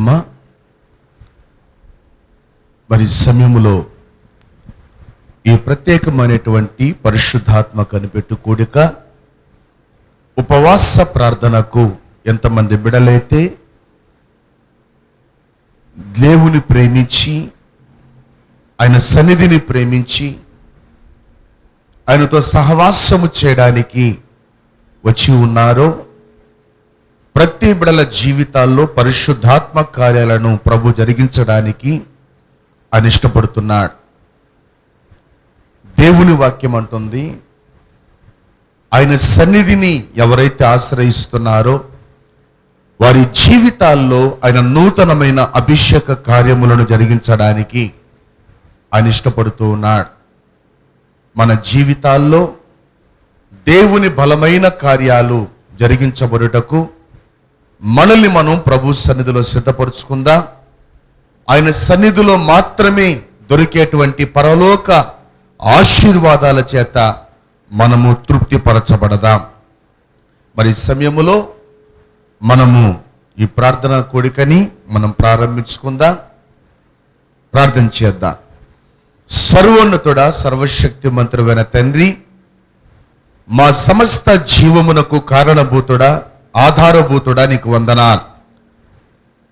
సంఘమా, మరి సమయములో ఈ ప్రత్యేకమైనటువంటి పరిశుద్ధాత్మ కనిపెట్టు కూడిక ఉపవాస ప్రార్థనకు ఎంతమంది బిడలైతే దేవుని ప్రేమించి ఆయన సన్నిధిని ప్రేమించి ఆయనతో సహవాసము చేయడానికి వచ్చి ఉన్నారో, ప్రతి బిడల జీవితాల్లో పరిశుద్ధాత్మ కార్యాలను ప్రభు జరిగించడానికి ఆయన ఇష్టపడుతున్నాడు. దేవుని వాక్యం అంటుంది, ఆయన సన్నిధిని ఎవరైతే ఆశ్రయిస్తున్నారో వారి జీవితాల్లో ఆయన నూతనమైన అభిషేక కార్యములను జరిగించడానికి ఆయన ఇష్టపడుతూ ఉన్నాడు. మన జీవితాల్లో దేవుని బలమైన కార్యాలు జరిగించబడుటకు మనల్ని మనం ప్రభు సన్నిధిలో సిద్ధపరుచుకుందాం. ఆయన సన్నిధిలో మాత్రమే దొరికేటువంటి పరలోక ఆశీర్వాదాల చేత మనము తృప్తిపరచబడదాం. మరి సమయములో మనము ఈ ప్రార్థన కూడికని మనం ప్రారంభించుకుందాం. ప్రార్థన చేద్దాం. సర్వోన్నతుడా, సర్వశక్తి మంత్రువైన తండ్రి, మా సమస్త జీవమునకు కారణభూతుడా, ఆధారభూతుడా నీకు వందనాలు.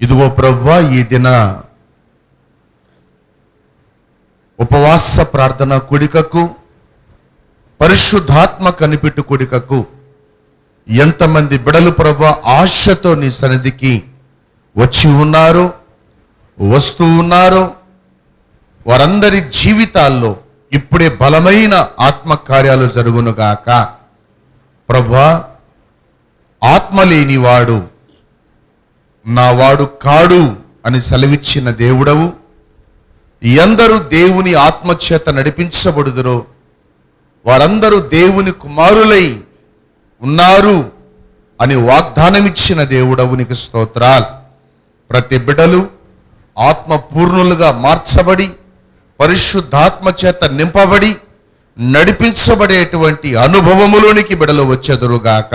ఇదిగో ప్రభువా, ఈ దిన ఉపవాస ప్రార్థన కూడికకు, పరిశుద్ధాత్మ కనిపెట్టు కూడికకు ఎంతమంది బిడలు ప్రభువా ఆశతో నీ సన్నిధికి వచ్చి ఉన్నారో, వస్తూ ఉన్నారో, వారందరి జీవితాల్లో ఇప్పుడే బలమైన ఆత్మకార్యాలు జరుగునుగాక. ప్రభువా, ఆత్మ లేనివాడు నా వాడు కాడు అని సెలవిచ్చిన దేవుడవు, ఎందరూ దేవుని ఆత్మచేత నడిపించబడుదురో వారందరూ దేవుని కుమారులై ఉన్నారు అని వాగ్దానమిచ్చిన దేవుడవు నీకు స్తోత్రాలు. ప్రతి బిడ్డలు ఆత్మ పూర్ణులుగా మార్చబడి పరిశుద్ధాత్మ చేత నింపబడి నడిపించబడేటువంటి అనుభవములోనికి బిడలు వచ్చెదరుగాక.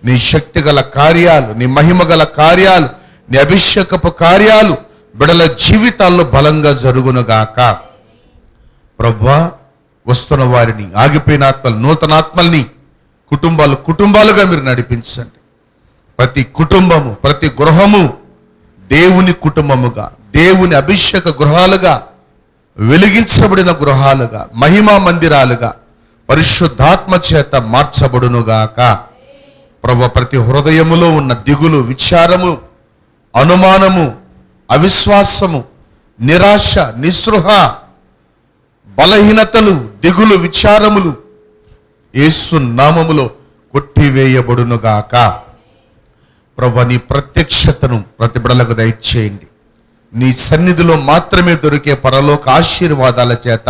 నీ శక్తి గల కార్యాలు, నీ మహిమ గల కార్యాలు, నీ అభిషేకపు కార్యాలు బిడల జీవితాల్లో బలంగా జరుగునుగాక. ప్రభువా, వస్తున్న వారిని, ఆగిపోయిన ఆత్మలు, నూతనాత్మల్ని కుటుంబాలుగా మీరు నడిపించండి. ప్రతి కుటుంబము, ప్రతి గృహము దేవుని కుటుంబముగా, దేవుని అభిషేక గృహాలుగా, వెలిగించబడిన గృహాలుగా, మహిమా మందిరాలుగా పరిశుద్ధాత్మ చేత మార్చబడునుగాక. ప్రభువా, ప్రతి హృదయములో ఉన్న దిగులు, విచారము, అనుమానము, అవిశ్వాసము, నిరాశ, నిస్పృహ, బలహీనతలు, దిగులు, విచారములు యేసు నామములో కొట్టివేయబడునుగాక. ప్రభువా, నీ ప్రత్యక్షతను ప్రతి బిడలకు దయచేయండి. నీ సన్నిధిలో మాత్రమే దొరికే పరలోక ఆశీర్వాదాల చేత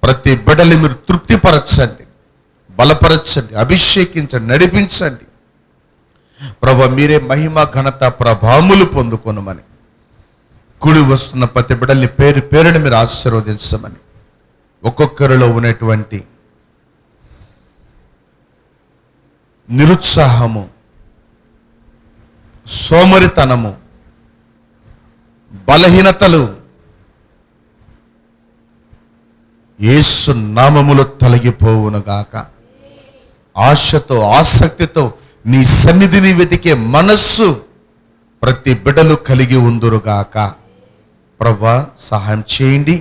ప్రతి బిడలు మీరు తృప్తిపరచండి, బలపరచండి, అభిషేకించండి, నడిపించండి. ప్రభువా, మీరే మహిమ, ఘనత, ప్రభావములు పొందుకొనమని, కూడి వస్తున్న ప్రతి బిడల్ని పేరు పేరుని మీరు ఆశీర్వదించమని, ఒక్కొక్కరిలో ఉన్నటువంటి నిరుత్సాహము, సోమరితనము, బలహీనతలు యేసు నామములో తొలగిపోవునుగాక. ఆశతో, ఆసక్తితో నీ సన్నిధిని వెతికే మనస్సు ప్రతి బిడ్డలు కలిగి ఉందురుగాక. ప్రభువా, సహాయం చేయండి.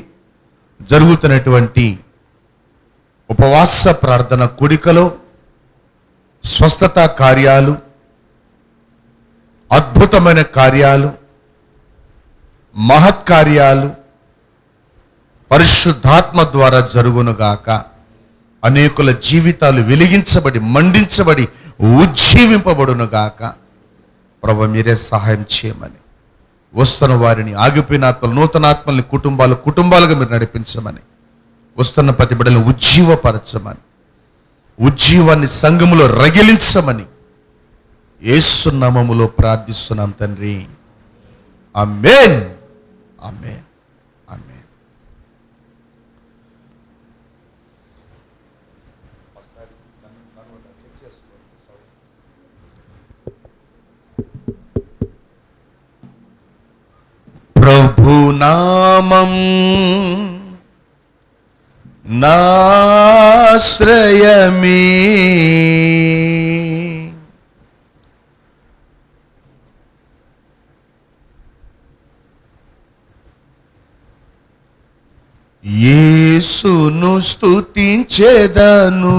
జరుగుతున్నటువంటి ఉపవాస ప్రార్థన కూడికలో స్వస్థత కార్యాలు, అద్భుతమైన కార్యాలు, మహత్కార్యాలు పరిశుద్ధాత్మ ద్వారా జరుగునుగాక. అనేకుల జీవితాలు వెలిగించబడి, మండించబడి, ఉజ్జీవింపబడునుగాక. ప్రభువా, మీరే సహాయం చేయమని, వస్తున్న వారిని, ఆగిపోయిన ఆత్మలు, నూతనాత్మల్ని కుటుంబాలుగా మీరు నడిపించమని, వస్తున్న ప్రతి బిడ్డలను ఉజ్జీవపరచమని, ఉజ్జీవాన్ని సంఘములో రగిలించమని యేసు నామములో ప్రార్థిస్తున్నాం తండ్రి. ఆమేన్, ఆమేన్, ఆమేన్. నామం నాశ్రయమే. యేసును స్తుతించెదను.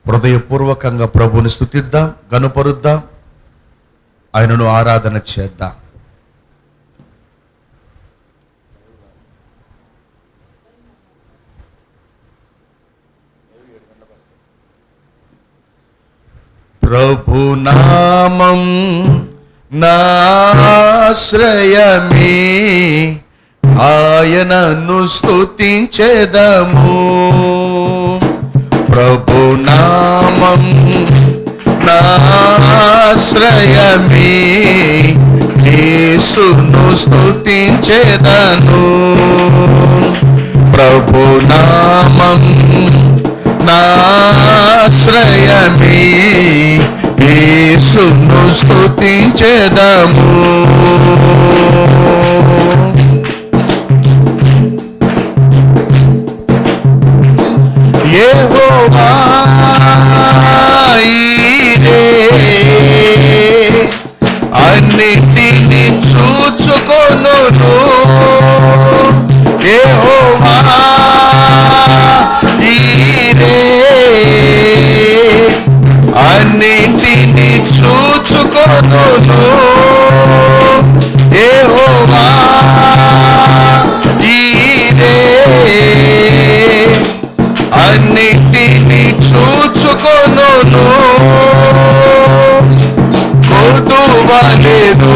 హృదయపూర్వకంగా ప్రభువుని స్తుతిద్దాం, గనుపరుద్దాం, ఆయనను ఆరాధన చేద్దాం. ప్రభు నామం నాశ్రయమే, ఆయనను స్తుతించెదము. ప్రభు నామం నాశ్రయమే, యేసును స్తుతించెదను. ప్రభు నామం నాశ్రయమే, యేసును స్తుతించెదము. యెహోవా ఈరే, అన్నిటిని చూచుకొనును. యెహోవా ఈరే, అన్నిటిని చూచుకొనును. యెహోవా ఈరే, అన్నిటిని చూచుకొనును. కొదువలేదు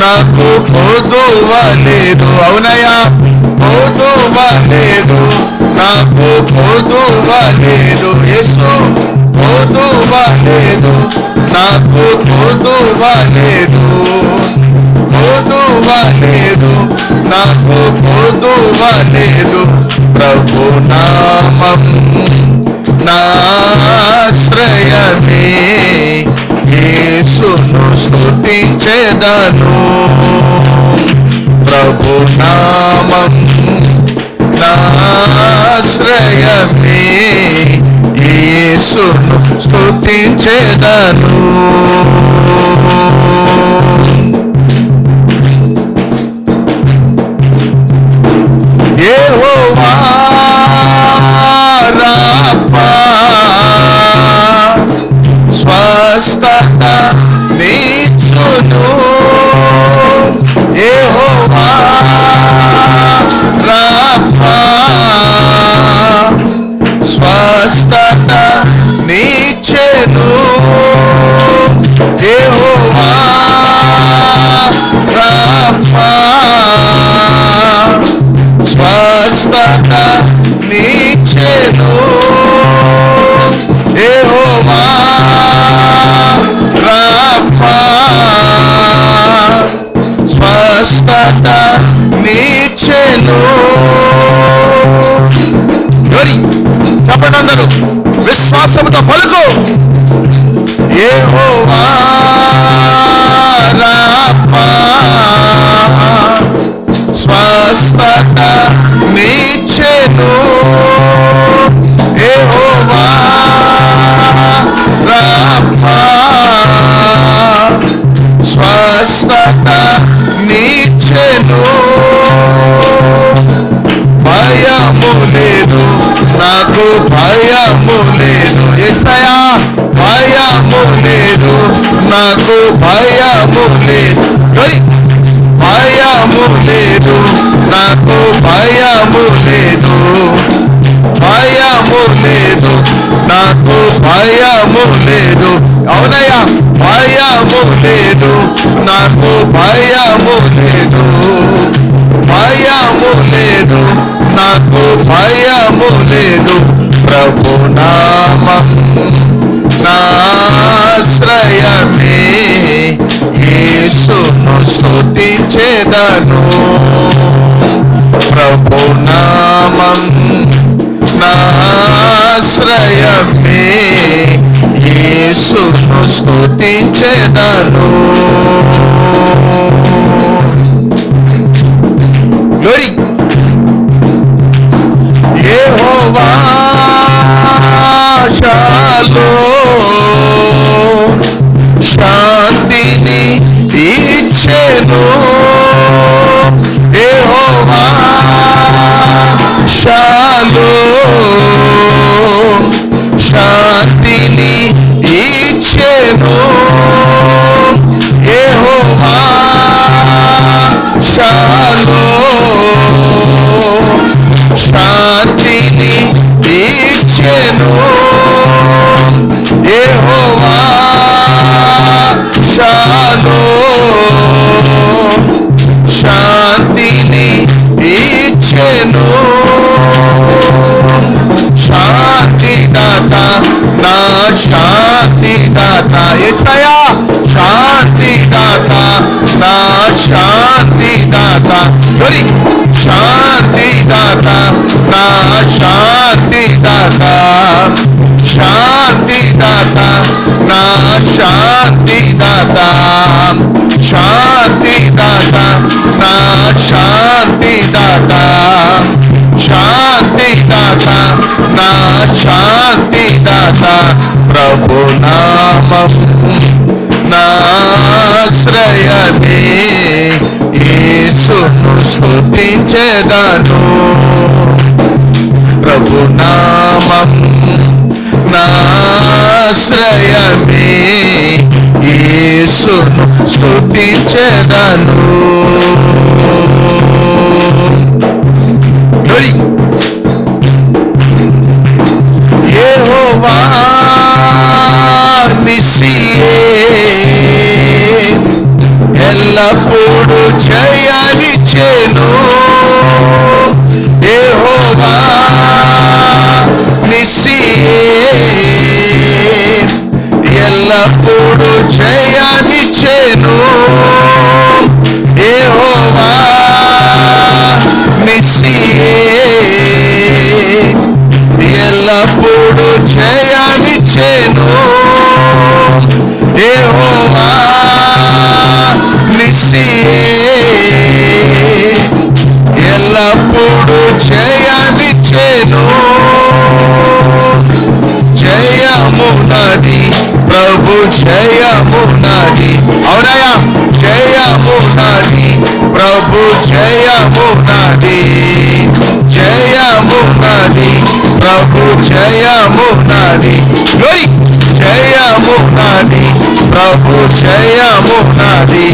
నాకు, కొదువలేదు. అవునయ్యా, కొదువలేదు నాకు, కొదువలేదు. యేసు కొదువలేదు నాకు, కొదువలేదు. కొదువలేదు నాకు, కొదువలేదు. ప్రభు నామం నాశ్రయమే, యేసును స్తుతించెదను. ప్రభు నామం నాశ్రయమే, యేసును స్తుతించెదను. యెహోవా రాఫా, స్వస్థత నీచును. యెహోవా రాఫా, స్వస్థత నీచెను. యెహోవా రాఫా, స్వస్థత నీచెను. యెహోవా రాఫా, స్వస్థత నీచెను. చెప్పండి అందరూ, విశ్వాసంతో పలుకు. యెహోవా రాఫా, స్వస్థత నీచెను. యెహోవా రాఫా, స్వస్థత నీచెను. భయము లేదు నాకు, భయము లేదు. యేసయ్యా, భయము లేదు నాకు, భయము లేదు. భయము లేదు నాకు, భయము లేదు. భయము లేదు నాకు, భయము లేదు. అవునయ్యా, భయము లేదు నాకు, భయము లేదు. భయము లేదు నాకు, భయము లేదు. ప్రభు నామం నాశ్రయమే, యేసును స్తుతించెదను. ప్రభు నామం నాశ్రయమే, యేసును స్తుతించెదను. శాంతిదాత యేసయ్యా శాంతిదాత నా శాంతిదాత శాంతిదాత నా శాంతిదాత శాంతిదాత నా శాంతిదాత శాంతిదాత నా శాంతిదాత శాంతిదాత నా శాంతిదాత ప్రభు నామం నాశ్రయమే యేసును స్తుతించెదను ప్రభు నామం నాశ్రయమే యేసును స్తుతించెదను యెహోవా నిస్సియే ఎల్లప్పుడూ జయమిచ్చెను యెహోవా నిస్సియే ఎల్లప్పుడూ జయమిచ్చెను యెహోవా నిస్సియే ఎల్లప్పుడూ జయమిచ్చెను యెహోవా నిస్సియే ఎల్లప్పుడూ జయమిచ్చెను జయమునది ప్రభు జయమునది అవునయ్యా జయమునది ప్రభు జయమునది జయమునది ప్రభు జయమునది జయమునది ప్రభు జయమునది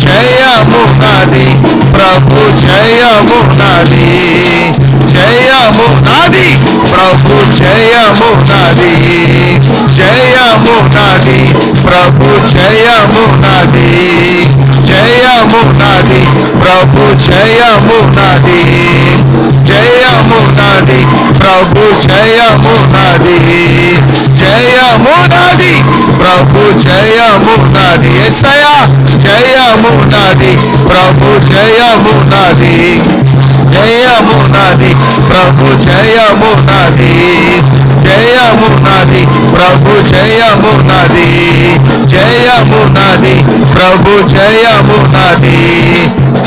జయమునది ప్రభు జయమునది జయమునది ప్రభు జయమునది జయమునది ప్రభు జయమునది జయమునది ప్రభు జయమునది జయమునది ప్రభు జయమునది జయమునది ప్రభు జయమునది యేసయ్యా జయమునది ప్రభు జయమునది జయమునది ప్రభు జయమునది జయమునది ప్రభు జయమునది జయమునది ప్రభు జయమునది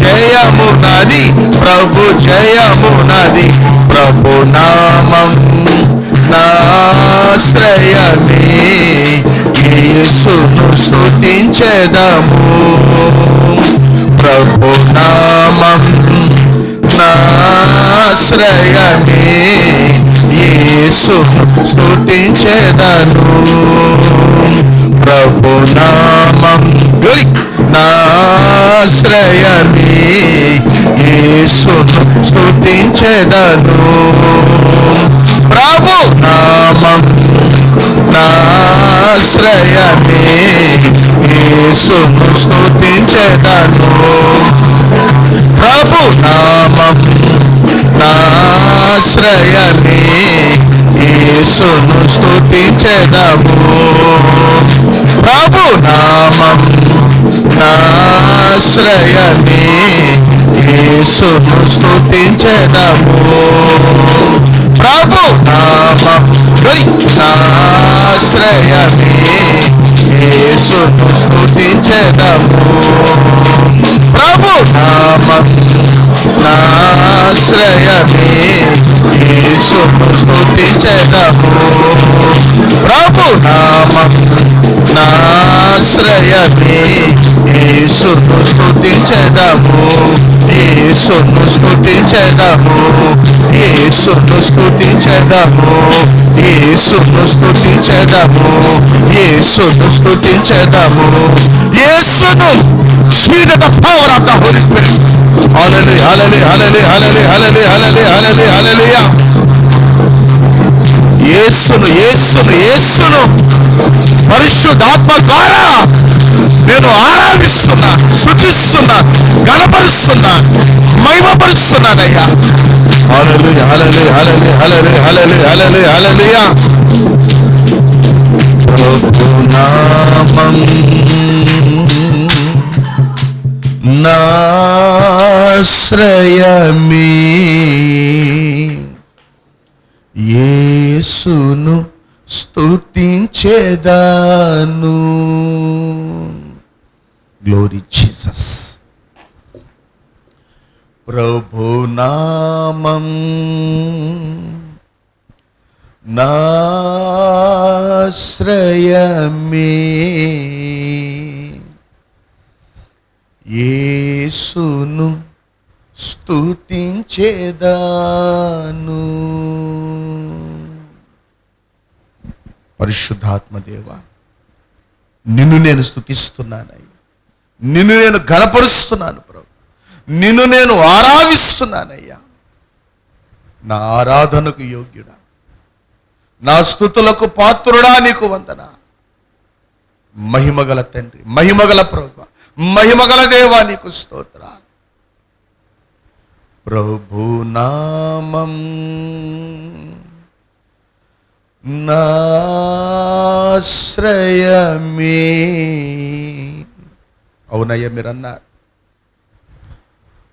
జయమునది ప్రభు జయమునది ప్రభు నామం నాశ్రయమే యేసును స్తుతించెదము ప్రభు నామం నాశ్రయమే యేసును స్తుతించెదను ప్రభు నామం నాశ్రయమే యేసును స్తుతించెదను ప్రభు నామం నాశ్రయమే యేసును స్తుతించెదను ప్రభు నామం నాశ్రయమే యేసును స్తుతించెదము ప్రభు నామం నాశ్రయమే యేసును స్తుతించెదము ప్రభు నామం నాశ్రయమే యేసును స్తుతించెదము ప్రభు నామం నాశ్రయమే యేసును స్తుతించెదము ప్రభు నామం నాశ్రయమే యేసును స్తుతించెదము యేసును స్తుతించెదము యేసును స్తుతించెదము యేసును స్తుతించెదము యేసును స్తుతించెదము యేసును speak the power of the Holy Spirit. Hallelujah, hallelujah, hallelujah, hallelujah, hallelujah, hallelujah, hallelujah. యేసును యేసును యేసును పరిశుద్ధాత్మ ద్వారా నేను ఆరాధిస్తున్నా, స్తుతిస్తున్నా, గణపరుస్తున్నా, మహిమపరుస్తున్నానయ్యా. హల్లెలూయా, హల్లెలూయా, హల్లెలూయా, హల్లెలూయా, హల్లెలూయా, హల్లెలూయా, హల్లెలూయా. యేసును స్తుతించెదను. Glory Jesus. ప్రభునామం నాశ్రయమే, యేసును స్తుతించెదను. పరిశుద్ధాత్మ దేవా, నిన్ను నేను స్తుతిస్తున్నానయ్యా, నిన్ను నేను ఘనపరుస్తున్నాను ప్రభు, నిన్ను నేను ఆరాధిస్తున్నానయ్యా. నా ఆరాధనకు యోగ్యుడా, నా స్తుతులకు పాత్రుడా, నీకు వందన. మహిమగల తండ్రి, మహిమగల ప్రభు, మహిమగల దేవా, నీకు స్తోత్రాలు. ప్రభునామం నాశ్రయమే. అవునయ్య, మీరు అన్నారు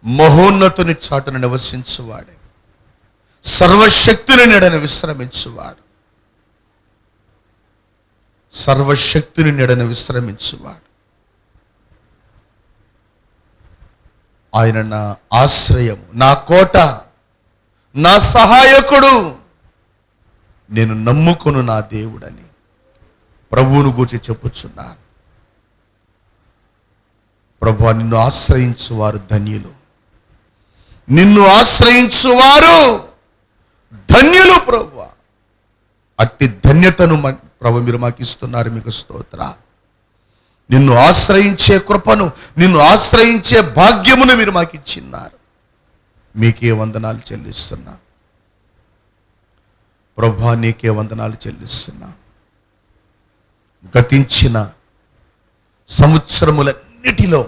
మహోన్నతుని చాటున నివసించువాడే, సర్వశక్తుని నీడన విశ్రమించువాడు, సర్వశక్తుని నీడన విశ్రమించువాడు. ఆయన నా ఆశ్రయం, నా కోట, నా సహాయకుడు, నేను నమ్ముకును నా దేవుడని ప్రభువును గూర్చి చెప్పుచున్నాను. ప్రభువా, నిన్ను ఆశ్రయించువారు ధన్యులు, నిన్ను ఆశ్రయించువారు ధన్యులు ప్రభువా. అట్టి ధన్యతను ప్రభు మీరు మాకు ఇస్తున్నారు, మీకు స్తోత్ర. నిన్ను ఆశ్రయించే కృపను, నిన్ను ఆశ్రయించే భాగ్యమును మీరు మాకు ఇచ్చిన్నారు. మీకే వందనాలు చెల్లిస్తున్నా ప్రభువా, నీకే వందనాలు చెల్లిస్తున్నా. గతించిన సంవత్సరములన్నిటిలో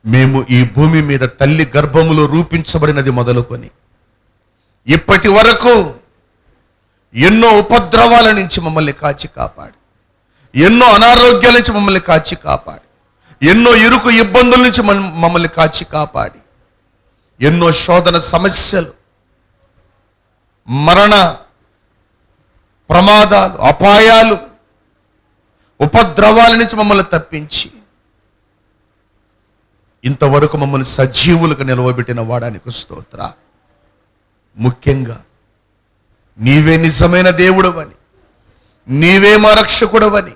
మేము ఈ భూమి మీద తల్లి గర్భములో రూపించబడినది మొదలుకొని ఇప్పటి వరకు ఎన్నో ఉపద్రవాల నుంచి మమ్మల్ని కాచి కాపాడి, ఎన్నో అనారోగ్యాల నుంచి మమ్మల్ని కాచి కాపాడి, ఎన్నో ఇరుకు ఇబ్బందుల నుంచి మమ్మల్ని కాచి కాపాడి, ఎన్నో శోధన సమస్యలు, మరణ ప్రమాదాలు, అపాయాలు, ఉపద్రవాల నుంచి మమ్మల్ని తప్పించి ఇంతవరకు మమ్మల్ని సజీవులుగా నిలవబెట్టిన వాడానికి స్తోత్ర. ముఖ్యంగా నీవే నిజమైన దేవుడవని, నీవే మా రక్షకుడవని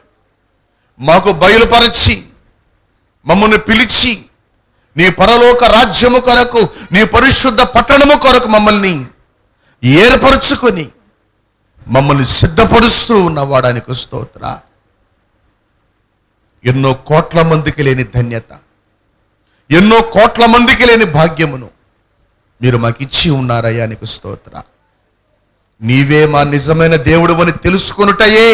మాకు బయలుపరచి మమ్మల్ని పిలిచి నీ పరలోక రాజ్యము కొరకు, నీ పరిశుద్ధ పట్టణము కొరకు మమ్మల్ని ఏర్పరచుకొని మమ్మల్ని సిద్ధపరుస్తూ ఉన్నవాడానికి స్తోత్ర. ఎన్నో కోట్ల మందికి లేని ధన్యత, ఎన్నో కోట్ల మందికి లేని భాగ్యమును మీరు మాకు ఇచ్చి ఉన్నారయ్యా, నీకు స్తోత్ర. నీవే మా నిజమైన దేవుడు అని తెలుసుకొనుటయే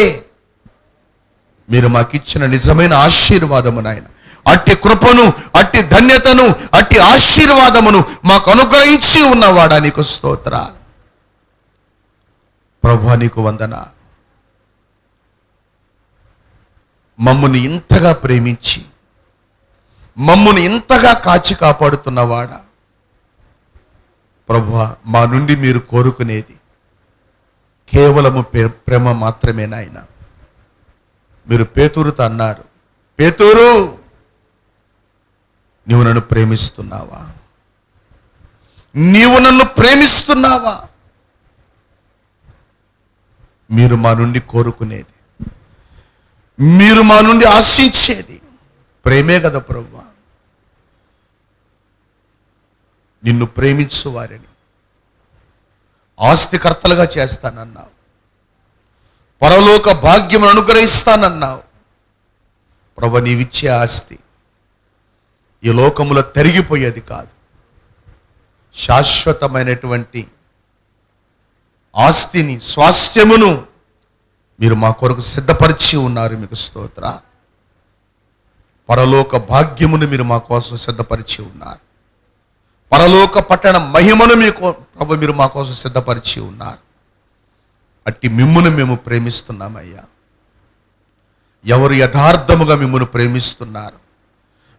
మీరు మాకిచ్చిన నిజమైన ఆశీర్వాదము నాయన. అట్టి కృపను, అట్టి ధన్యతను, అట్టి ఆశీర్వాదమును మాకు అనుగ్రహించి ఉన్నవాడా, నీకు స్తోత్ర. ప్రభువా, నీకు వందన. మమ్ముని ఇంతగా ప్రేమించి మమ్ముని ఇంతగా కాచి కాపాడుతున్నవాడా ప్రభువా, మా నుండి మీరు కోరుకునేది కేవలము ప్రేమ మాత్రమే నాయన. మీరు పేతురుతో అన్నారు, పేతురు, నీవు నన్ను ప్రేమిస్తున్నావా? నీవు నన్ను ప్రేమిస్తున్నావా? మీరు మా నుండి కోరుకునేది, మీరు మా నుండి ఆశించేది ప్రేమే కదా ప్రభువా. నిన్ను ప్రేమించు వారిని ఆస్తికర్తలుగా చేస్తానన్నావు, పరలోక భాగ్యం అనుగ్రహిస్తానన్నావు. ప్రభు, నీవిచ్చే ఆస్తి ఈ లోకములో తరిగిపోయేది కాదు, శాశ్వతమైనటువంటి ఆస్తిని, స్వాస్థ్యమును మీరు మా కొరకు సిద్ధపరిచి ఉన్నారు, మీకు స్తోత్ర. పరలోక భాగ్యమును మీరు మా కోసం సిద్ధపరిచి ఉన్నారు, పరలోక పట్టణ మహిమను మీకు ప్రభు మీరు మా కోసం సిద్ధపరిచి ఉన్నారు. అట్టి మిమ్మును మేము ప్రేమిస్తున్నామయ్యా. ఎవరు యథార్థముగా మిమ్మును ప్రేమిస్తున్నారు,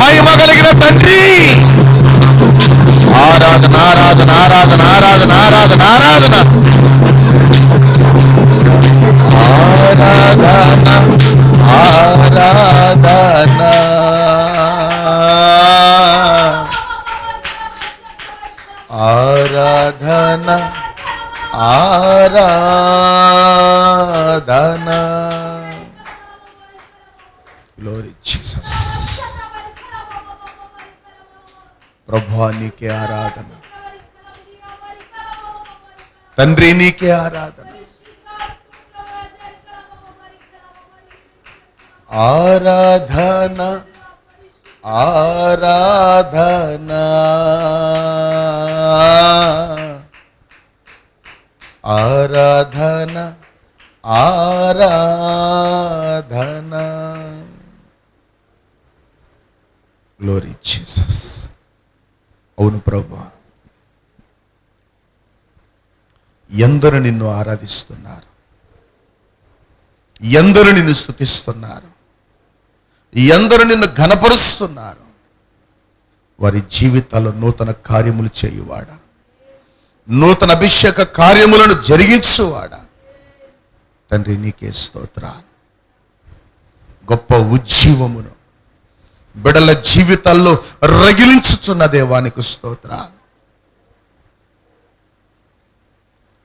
మహిమ కలిగిన తండ్రి, ఆరాధన ఆరాధన ఆరాధన ఆరాధన ఆరాధన ఆరాధన ఆరాధన ఆరాధన ఆరాధన ఆరాధన. Glory Jesus. ప్రభువా నీకే ఆరాధన, తండ్రి నీకే ఆరాధన. ఆరాధన ఆరాధన ఆరాధన ఆరాధన. Glory Jesus. అవును ప్రభువా, ఎందరు నిన్ను ఆరాధిస్తున్నారు, ఎందరు నిన్ను స్తుతిస్తున్నారు, ఎందరు నిన్ను ఘనపరుస్తున్నారు. వారి జీవితాల్లో నూతన కార్యములు చేయువాడా, నూతన అభిషేక కార్యములను జరిగించువాడా తండ్రి నీకే స్తోత్రాలు. గొప్ప ఉజ్జీవమును బిడల జీవితాల్లో రగిలించుచున్న దేవానికి స్తోత్రాలు.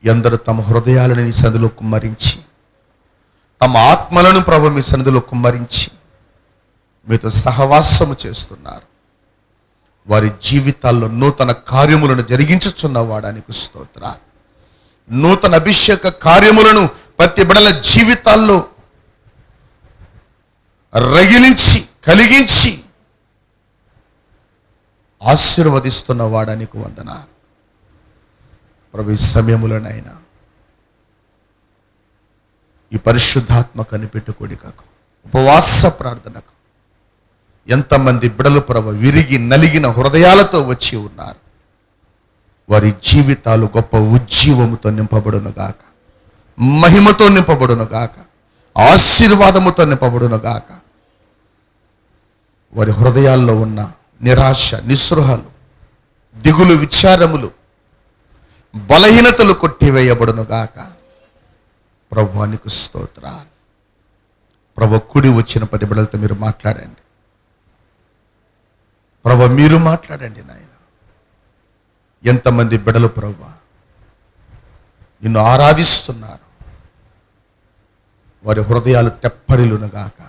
ఎందరు తమ హృదయాలను నీ సన్నిధిలో కుమ్మరించి, తమ ఆత్మలను ప్రభు మీ సన్నిధిలో కుమ్మరించి మీతో సహవాసము చేస్తున్నారు. వారి జీవితాల్లో నూతన కార్యములను జరిగించుచున్న వాడానికి స్తోత్రాలు. నూతన అభిషేక కార్యములను ప్రతి బిడల జీవితాల్లో రగిలించి కలిగించి ఆశీర్వదిస్తున్న వాడానికి వందనాలు ప్రభు. ఈ సమయములనైనా ఈ పరిశుద్ధాత్మ కనిపెట్టుకోడికకు ఉపవాస ప్రార్థనకు ఎంతమంది బిడలు ప్రభు విరిగి నలిగిన హృదయాలతో వచ్చి ఉన్నారు. వారి జీవితాలు గొప్ప ఉజ్జీవముతో నింపబడును గాక, మహిమతో నింపబడును గాక, ఆశీర్వాదముతో నింపబడును గాక. వారి హృదయాల్లో ఉన్న నిరాశ, నిస్పృహలు, దిగులు, విచారములు, బలహీనతలు కొట్టివేయబడును గాక. ప్రభువానికి స్తోత్రాలు. ప్రభు కుడి వచ్చిన 10 బిడ్డలతో మీరు మాట్లాడండి. ప్రభు మీరు మాట్లాడండి నాయన. ఎంతమంది బిడ్డలు ప్రభు నిన్ను ఆరాధిస్తున్నారు, వారి హృదయాలు తెప్పరిలును గాక.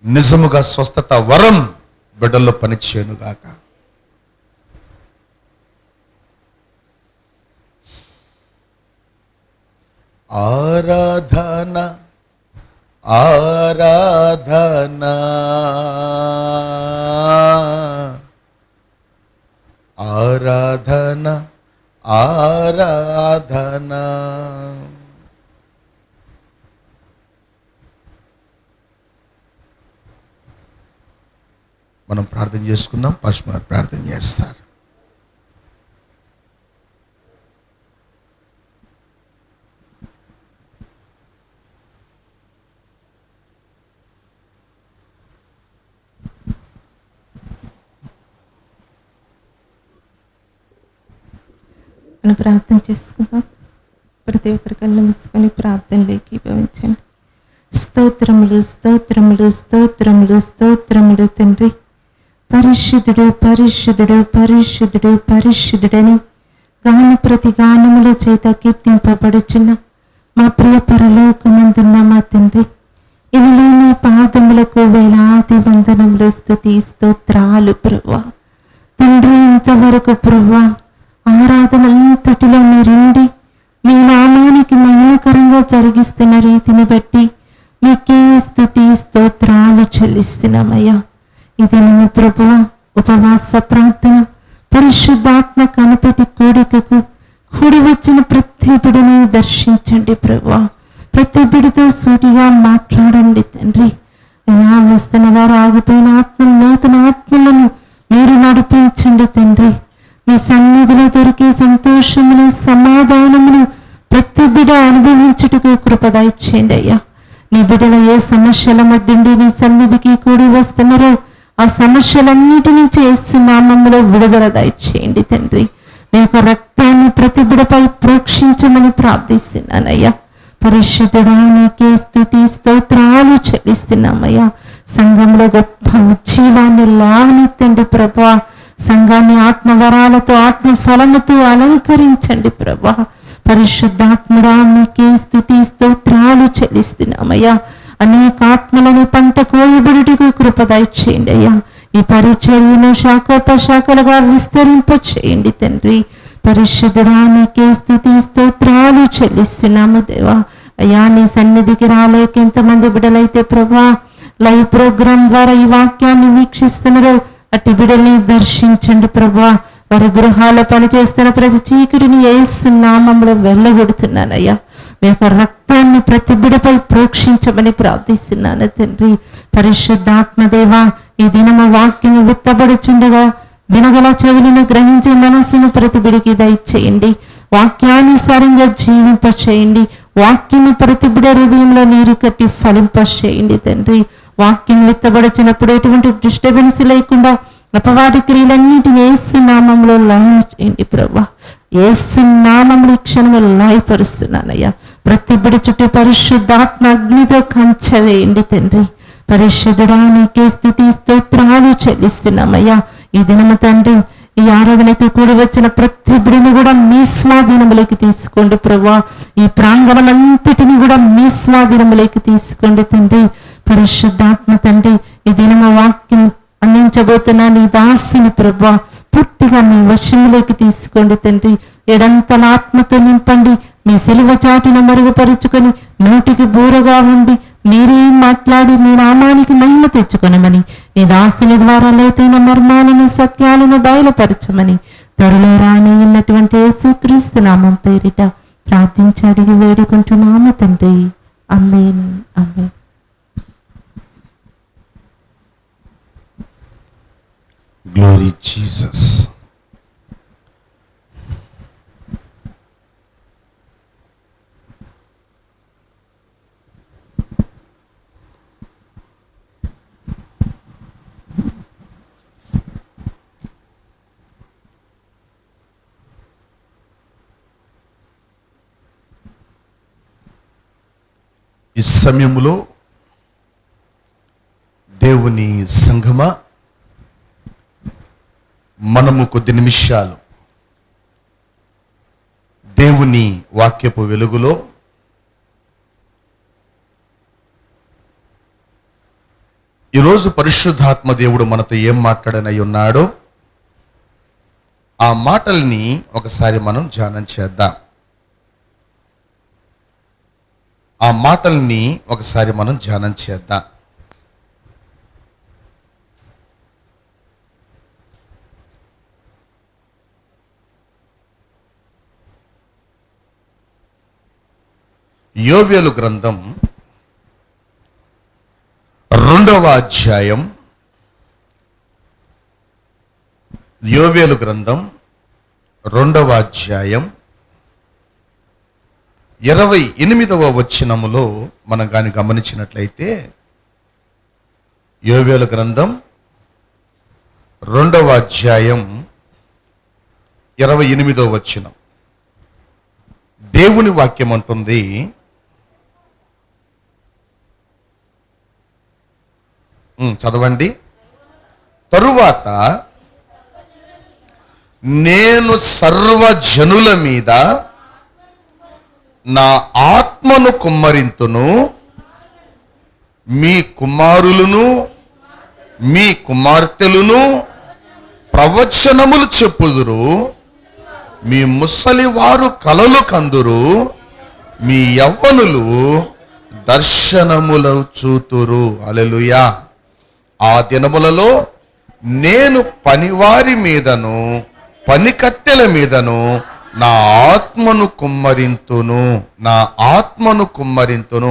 నిజముగా స్వస్థత వరం బిడ్డల్లో పనిచేయను గాక. ఆరాధన ఆరాధన ఆరాధన ఆరాధన. మనం ప్రార్థన చేసుకుందాం. పాస్టర్ ప్రార్థన చేస్తారు. మనం ప్రార్థన చేసుకుందాం. ప్రతి ఒక్కరి కళ్ళు మూసుకొని ప్రార్థనలోకి భవించండి. స్తోత్రములు స్తోత్రములు స్తోత్రములు స్తోత్రములు తండ్రి. పరిశుద్ధుడు పరిశుద్ధుడు పరిశుద్ధుడు పరిశుద్ధుడని గాన ప్రతి గానముల చేత కీర్తింపబడుచున్న మా ప్రియ పరలోకమందున్న మా తండ్రి, ఎనలేని పాదములకు వేలాది వందనములు స్తుతి స్తోత్రాలు ప్రభువా. తండ్రి, ఇంతవరకు ప్రభువా ఆరాధనంతటిలో మీరుండి మీ నామానికి మహిమకరంగా జరిగిస్తున్న రీతిని బట్టి మీకే స్తుతి స్తోత్రాలు చెల్లిస్తున్నామయ్యా. ఇది నిన్ను ప్రభువా ఉపవాస ప్రార్థన పరిశుద్ధాత్మ కనిపెట్టి కూడికకు కూడి వచ్చిన ప్రతి బిడ్డని దర్శించండి ప్రభువా. ప్రతి బిడ్డతో సూటిగా మాట్లాడండి తండ్రి. అయ్యా, వస్తున్న వారు ఆగిపోయిన ఆత్మలు, నూతన ఆత్మలను మీరు నడిపించండి తండ్రి. మీ సన్నిధిలో దొరికే సంతోషమును సమాధానమును ప్రతి బిడ్డ అనుభవించుటకు కృప దయచేయండి అయ్యా. నీ బిడ్డలు ఏ సమస్యల మధ్య నీ సన్నిధికి కూడి వస్తున్నారో ఆ సమస్యలన్నిటి నుంచి యేసు నామములో విడుదల దయచేయండి తండ్రి. మీ యొక్క రక్తాన్ని ప్రతి బిడపై ప్రోక్షించమని ప్రార్థిస్తున్నానయ్యా. పరిశుద్ధుడా నీకే స్తుతి స్తోత్రాలు చెల్లిస్తున్నామయ్యా. సంఘంలో గొప్ప ఉజ్జీవాన్ని లేవనెత్తండి ప్రభా. సంఘాన్ని ఆత్మవరాలతో ఆత్మ ఫలముతో అలంకరించండి ప్రభా. పరిశుద్ధాత్ముడా నీకే స్తుతి స్తోత్రాలు చెల్లిస్తున్నామయ్యా. అనేక ఆత్మలని పంట కోయబడుటకు కృప దయచేయండి అయ్యా. ఈ పరిచర్యను శాఖోపశాఖలుగా విస్తరింప చేయండి తండ్రి. పరిశుద్ధుడా నీకే స్తుతి స్తోత్రాలు చెల్లిస్తున్నాము దేవా. అయ్యా నీ సన్నిధికి రాలేక ఎంతమంది బిడ్డలైతే ప్రభా లైవ్ ప్రోగ్రాం ద్వారా ఈ వాక్యాన్ని వీక్షిస్తున్నారో అట్టి బిడ్డల్ని దర్శించండి ప్రభా. వారి గృహాల్లో పనిచేస్తున్న ప్రతి చీకటిని యేసు నామములో వెళ్ళగొడుతున్నానయ్యా. మీ యొక్క రక్తాన్ని ప్రతి బిడపై ప్రోక్షించమని ప్రార్థిస్తున్నాను తండ్రి. పరిశుద్ధాత్మదేవా ఈ దినము వాక్యము విత్తబడుచుండగా వినగల చెవులను గ్రహించే మనస్సును ప్రతి బిడికి దయచేయండి. వాక్యానుసారంగా జీవింప చేయండి. వాక్యము ప్రతి బిడ హృదయంలో నీరు కట్టి ఫలింప చేయండి తండ్రి. వాక్యం విత్తబడుచున్నప్పుడు ఎటువంటి డిస్టర్బెన్స్ లేకుండా అపవాది క్రియలన్నిటిని యేసు నామములో లయం చేయండి ప్రభా. యేసు నామములు ఈ క్షణంలో లయపరుస్తున్నానయ్యా. ప్రతి బిడ చుట్టూ పరిశుద్ధాత్మ అగ్నితో కంచవేయండి తండ్రి. పరిశుద్ధుడా నీకే స్తుతి స్తోత్రాలు చెల్లిస్తున్నామయ్యా. ఈ దినము తండ్రి ఈ ఆరాధనకి కూడి వచ్చిన ప్రతి బిడ్డను కూడా మీ స్వాధీనములోకి తీసుకోండి ప్రభా. ఈ ప్రాంగణం అంతటిని కూడా మీ స్వాధీనములోకి తీసుకోండి తండ్రి. పరిశుద్ధాత్మ తండ్రి ఈ దినమ వాక్యం అందించబోతున్నా నీ దాసుని ప్రభా పూర్తిగా మీ వశంలోకి తీసుకోండి తండ్రి. ఎడంతల ఆత్మతో నింపండి. మీ సిలువ చాటున మరుగుపరుచుకొని నోటికి బూరగా ఉండి మీరేం మాట్లాడి మీ నామానికి మహిమ తెచ్చుకొనమని నీ దాసుని ద్వారా లోతైన మర్మాలను సత్యాలను బయలుపరచమని త్వరలో రాని ఉన్నటువంటి యేసుక్రీస్తు నామం పేరిట ప్రార్థించి అడిగి వేడుకుంటున్నాము తండ్రి. ఆమేన్ ఆమేన్. Glory Jesus. ఈ సమయంలో దేవుని సంఘమా మనము కొద్ది నిమిషాలు దేవుని వాక్యపు వెలుగులో ఈరోజు పరిశుద్ధాత్మ దేవుడు మనతో ఏం మాట్లాడనై ఉన్నాడో ఆ మాటల్ని ఒకసారి మనం ధ్యానం చేద్దాం. ఆ మాటల్ని ఒకసారి మనం ధ్యానం చేద్దాం. యోవేలు గ్రంథం 2వ అధ్యాయం. యోవేలు గ్రంథం 2వ అధ్యాయం 28వ వచనములో మనం కానీ గమనించినట్లయితే యోవేలు గ్రంథం 2వ అధ్యాయం 28వ వచనం దేవుని వాక్యం అంటుంది, చదవండి. తరువాత నేను సర్వజనుల మీద నా ఆత్మను కుమ్మరింతును, మీ కుమారులను మీ కుమార్తెలను ప్రవచనములు చెప్పుదురు, మీ ముసలివారు కలలు కందురు, మీ యవ్వనులు దర్శనములు చూతురు. హల్లెలూయా. ఆ దినములలో నేను పనివారి మీదను పనికత్తెల మీదను నా ఆత్మను కుమ్మరింతును, నా ఆత్మను కుమ్మరింతును.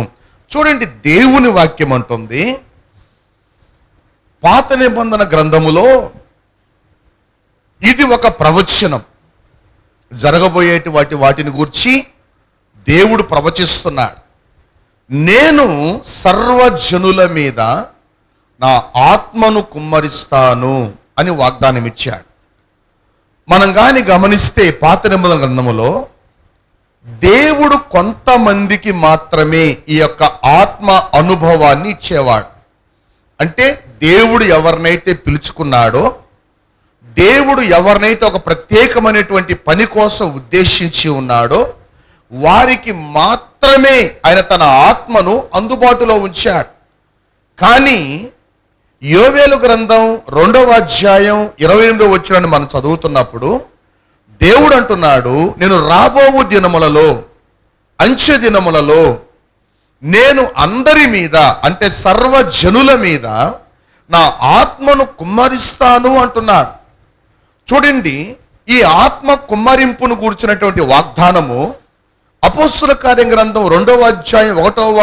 చూడండి, దేవుని వాక్యం అంటుంది, పాత నిబంధన గ్రంథములో ఇది ఒక ప్రవచనం, జరగబోయేటి వాటిని గూర్చి దేవుడు ప్రవచిస్తున్నాడు. నేను సర్వజనుల మీద నా ఆత్మను కుమ్మరిస్తాను అని వాగ్దానం ఇచ్చాడు. మనం కానీ గమనిస్తే పాత నిబంధన గ్రంథములో దేవుడు కొంతమందికి మాత్రమే ఈ యొక్క ఆత్మ అనుభవాన్ని ఇచ్చేవాడు. అంటే దేవుడు ఎవరినైతే పిలుచుకున్నాడో, దేవుడు ఎవరినైతే ఒక ప్రత్యేకమైనటువంటి పని కోసం ఉద్దేశించి ఉన్నాడో వారికి మాత్రమే ఆయన తన ఆత్మను అందుబాటులో ఉంచాడు. కానీ యోవేలు గ్రంథం 2వ అధ్యాయం 28వ వచనాన్ని మనం చదువుతున్నప్పుడు దేవుడు అంటున్నాడు, నేను రాబోవు దినములలో, అంచె దినములలో నేను అందరి మీద, అంటే సర్వజనుల మీద నా ఆత్మను కుమ్మరిస్తాను అంటున్నాడు. చూడండి, ఈ ఆత్మ కుమ్మరింపును గూర్చినటువంటి వాగ్దానము అపోస్తుల కార్య గ్రంథం 2వ అధ్యాయం 1వ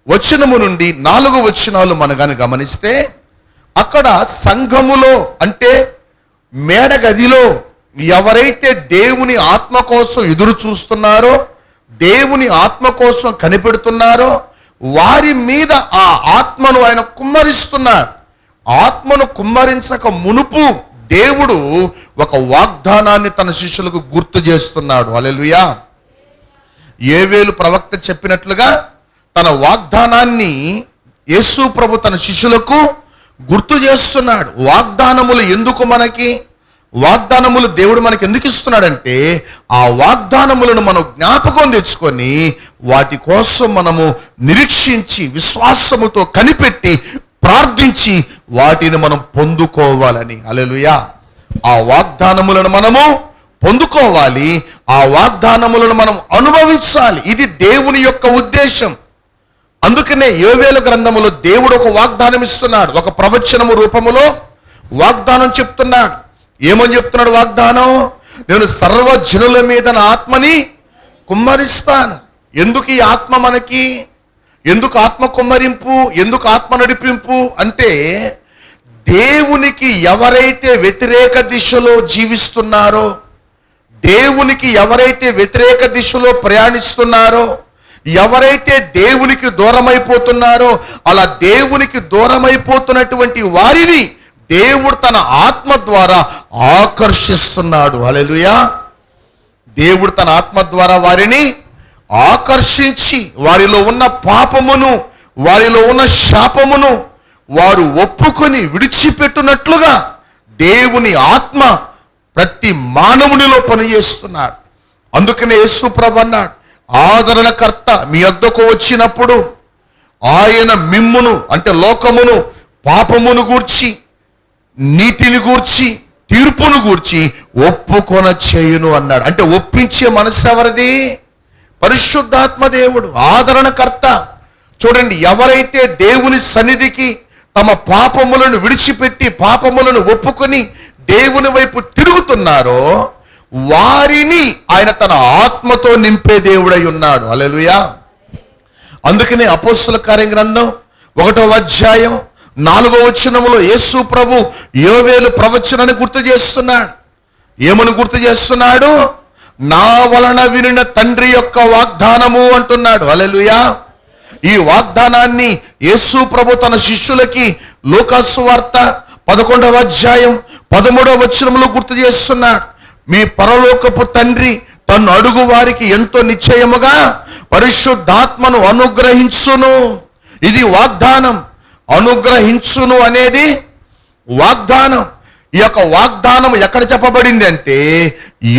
వచనము నుండి 4 వచనాలు మనం కానీ గమనిస్తే, అక్కడ సంఘములో అంటే మేడగదిలో ఎవరైతే దేవుని ఆత్మ కోసం ఎదురు చూస్తున్నారో, దేవుని ఆత్మ కోసం కనిపెడుతున్నారో వారి మీద ఆ ఆత్మను ఆయన కుమ్మరిస్తున్నాడు. ఆత్మను కుమ్మరించక మునుపు దేవుడు ఒక వాగ్దానాన్ని తన శిష్యులకు గుర్తు చేస్తున్నాడు. హల్లెలూయా. యోవేలు ప్రవక్త చెప్పినట్లుగా తన వాగ్దానాన్ని యేసు ప్రభు తన శిష్యులకు గుర్తు చేస్తున్నాడు. వాగ్దానములు ఎందుకు మనకి? వాగ్దానములు దేవుడు మనకి ఎందుకు ఇస్తున్నాడంటే ఆ వాగ్దానములను మనం జ్ఞాపకం తెచ్చుకొని వాటి కోసం మనము నిరీక్షించి విశ్వాసముతో కనిపెట్టి ప్రార్థించి వాటిని మనం పొందుకోవాలని. హల్లెలూయా. ఆ వాగ్దానములను మనము పొందుకోవాలి, ఆ వాగ్దానములను మనం అనుభవించాలి. ఇది దేవుని యొక్క ఉద్దేశం. అందుకనే యోవేలు గ్రంథములో దేవుడు ఒక వాగ్దానం ఇస్తున్నాడు, ఒక ప్రవచనము రూపములో వాగ్దానం చెప్తున్నాడు. ఏమని చెప్తున్నాడు వాగ్దానం? నేను సర్వజనుల మీద నా ఆత్మని కుమ్మరిస్తాను. ఎందుకు ఈ ఆత్మ మనకి? ఎందుకు ఆత్మ కుమ్మరింపు? ఎందుకు ఆత్మ నడిపింపు? అంటే దేవునికి ఎవరైతే వ్యతిరేక దిశలో జీవిస్తున్నారో, దేవునికి ఎవరైతే వ్యతిరేక దిశలో ప్రయాణిస్తున్నారో, ఎవరైతే దేవునికి దూరమైపోతున్నారో అలా దేవునికి దూరమైపోతున్నటువంటి వారిని దేవుడు తన ఆత్మ ద్వారా ఆకర్షిస్తున్నాడు. హల్లెలూయా. దేవుడు తన ఆత్మ ద్వారా వారిని ఆకర్షించి వారిలో ఉన్న పాపమును, వారిలో ఉన్న శాపమును వారు ఒప్పుకొని విడిచిపెట్టునట్లుగా దేవుని ఆత్మ ప్రతి మానవునిలో పనిచేస్తున్నాడు. అందుకనే యేసు ప్రభు అన్నాడు, ఆదరణకర్త మీ వద్దకు వచ్చినప్పుడు ఆయన మిమ్మును, అంటే లోకమును, పాపమును గూర్చి, నీతిని గూర్చి, తీర్పును గూర్చి ఒప్పుకొన చేయును అన్నాడు. అంటే ఒప్పించే మనసు ఎవరిది? పరిశుద్ధాత్మ దేవుడు, ఆదరణకర్త. చూడండి, ఎవరైతే దేవుని సన్నిధికి తమ పాపములను విడిచిపెట్టి పాపములను ఒప్పుకొని దేవుని వైపు తిరుగుతున్నారో వారిని ఆయన తన ఆత్మతో నింపే దేవుడై ఉన్నాడు. హల్లెలూయా. అందుకనే అపోస్తుల కార్య గ్రంథం 1వ అధ్యాయం 4వ వచనములో యేసు ప్రభు యోవేలు ప్రవచనాన్ని గుర్తు చేస్తున్నాడు. ఏమని గుర్తు చేస్తున్నాడు? నా వలన వినిన తండ్రి యొక్క వాగ్దానము అంటున్నాడు. హల్లెలూయా. ఈ వాగ్దానాన్ని యేసు ప్రభు తన శిష్యులకి లూకా సువార్త 11వ అధ్యాయం 13వ వచనములో గుర్తు చేస్తున్నాడు. మీ పరలోకపు తండ్రి తను అడుగు వారికి ఎంతో నిశ్చయముగా పరిశుద్ధాత్మను అనుగ్రహించును. ఇది వాగ్దానం. అనుగ్రహించును అనేది వాగ్దానం. ఈ యొక్క వాగ్దానం ఎక్కడ చెప్పబడింది అంటే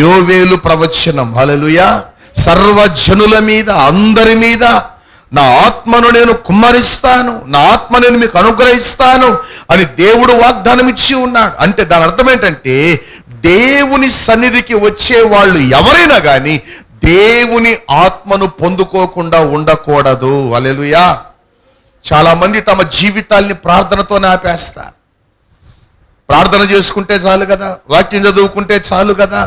యోవేలు ప్రవచనం. హల్లెలూయా. సర్వజనుల మీద, అందరి మీద నా ఆత్మను నేను కుమ్మరిస్తాను, నా ఆత్మ నేను మీకు అనుగ్రహిస్తాను అని దేవుడు వాగ్దానం ఇచ్చి ఉన్నాడు. అంటే దాని అర్థం ఏంటంటే దేవుని సన్నిధికి వచ్చే వాళ్ళు ఎవరైనా కానీ దేవుని ఆత్మను పొందుకోకుండా ఉండకూడదు. హల్లెలూయా. చాలా మంది తమ జీవితాల్ని ప్రార్థనతోనే ఆపేస్తారు. ప్రార్థన చేసుకుంటే చాలు కదా, వాక్యం చదువుకుంటే చాలు కదా,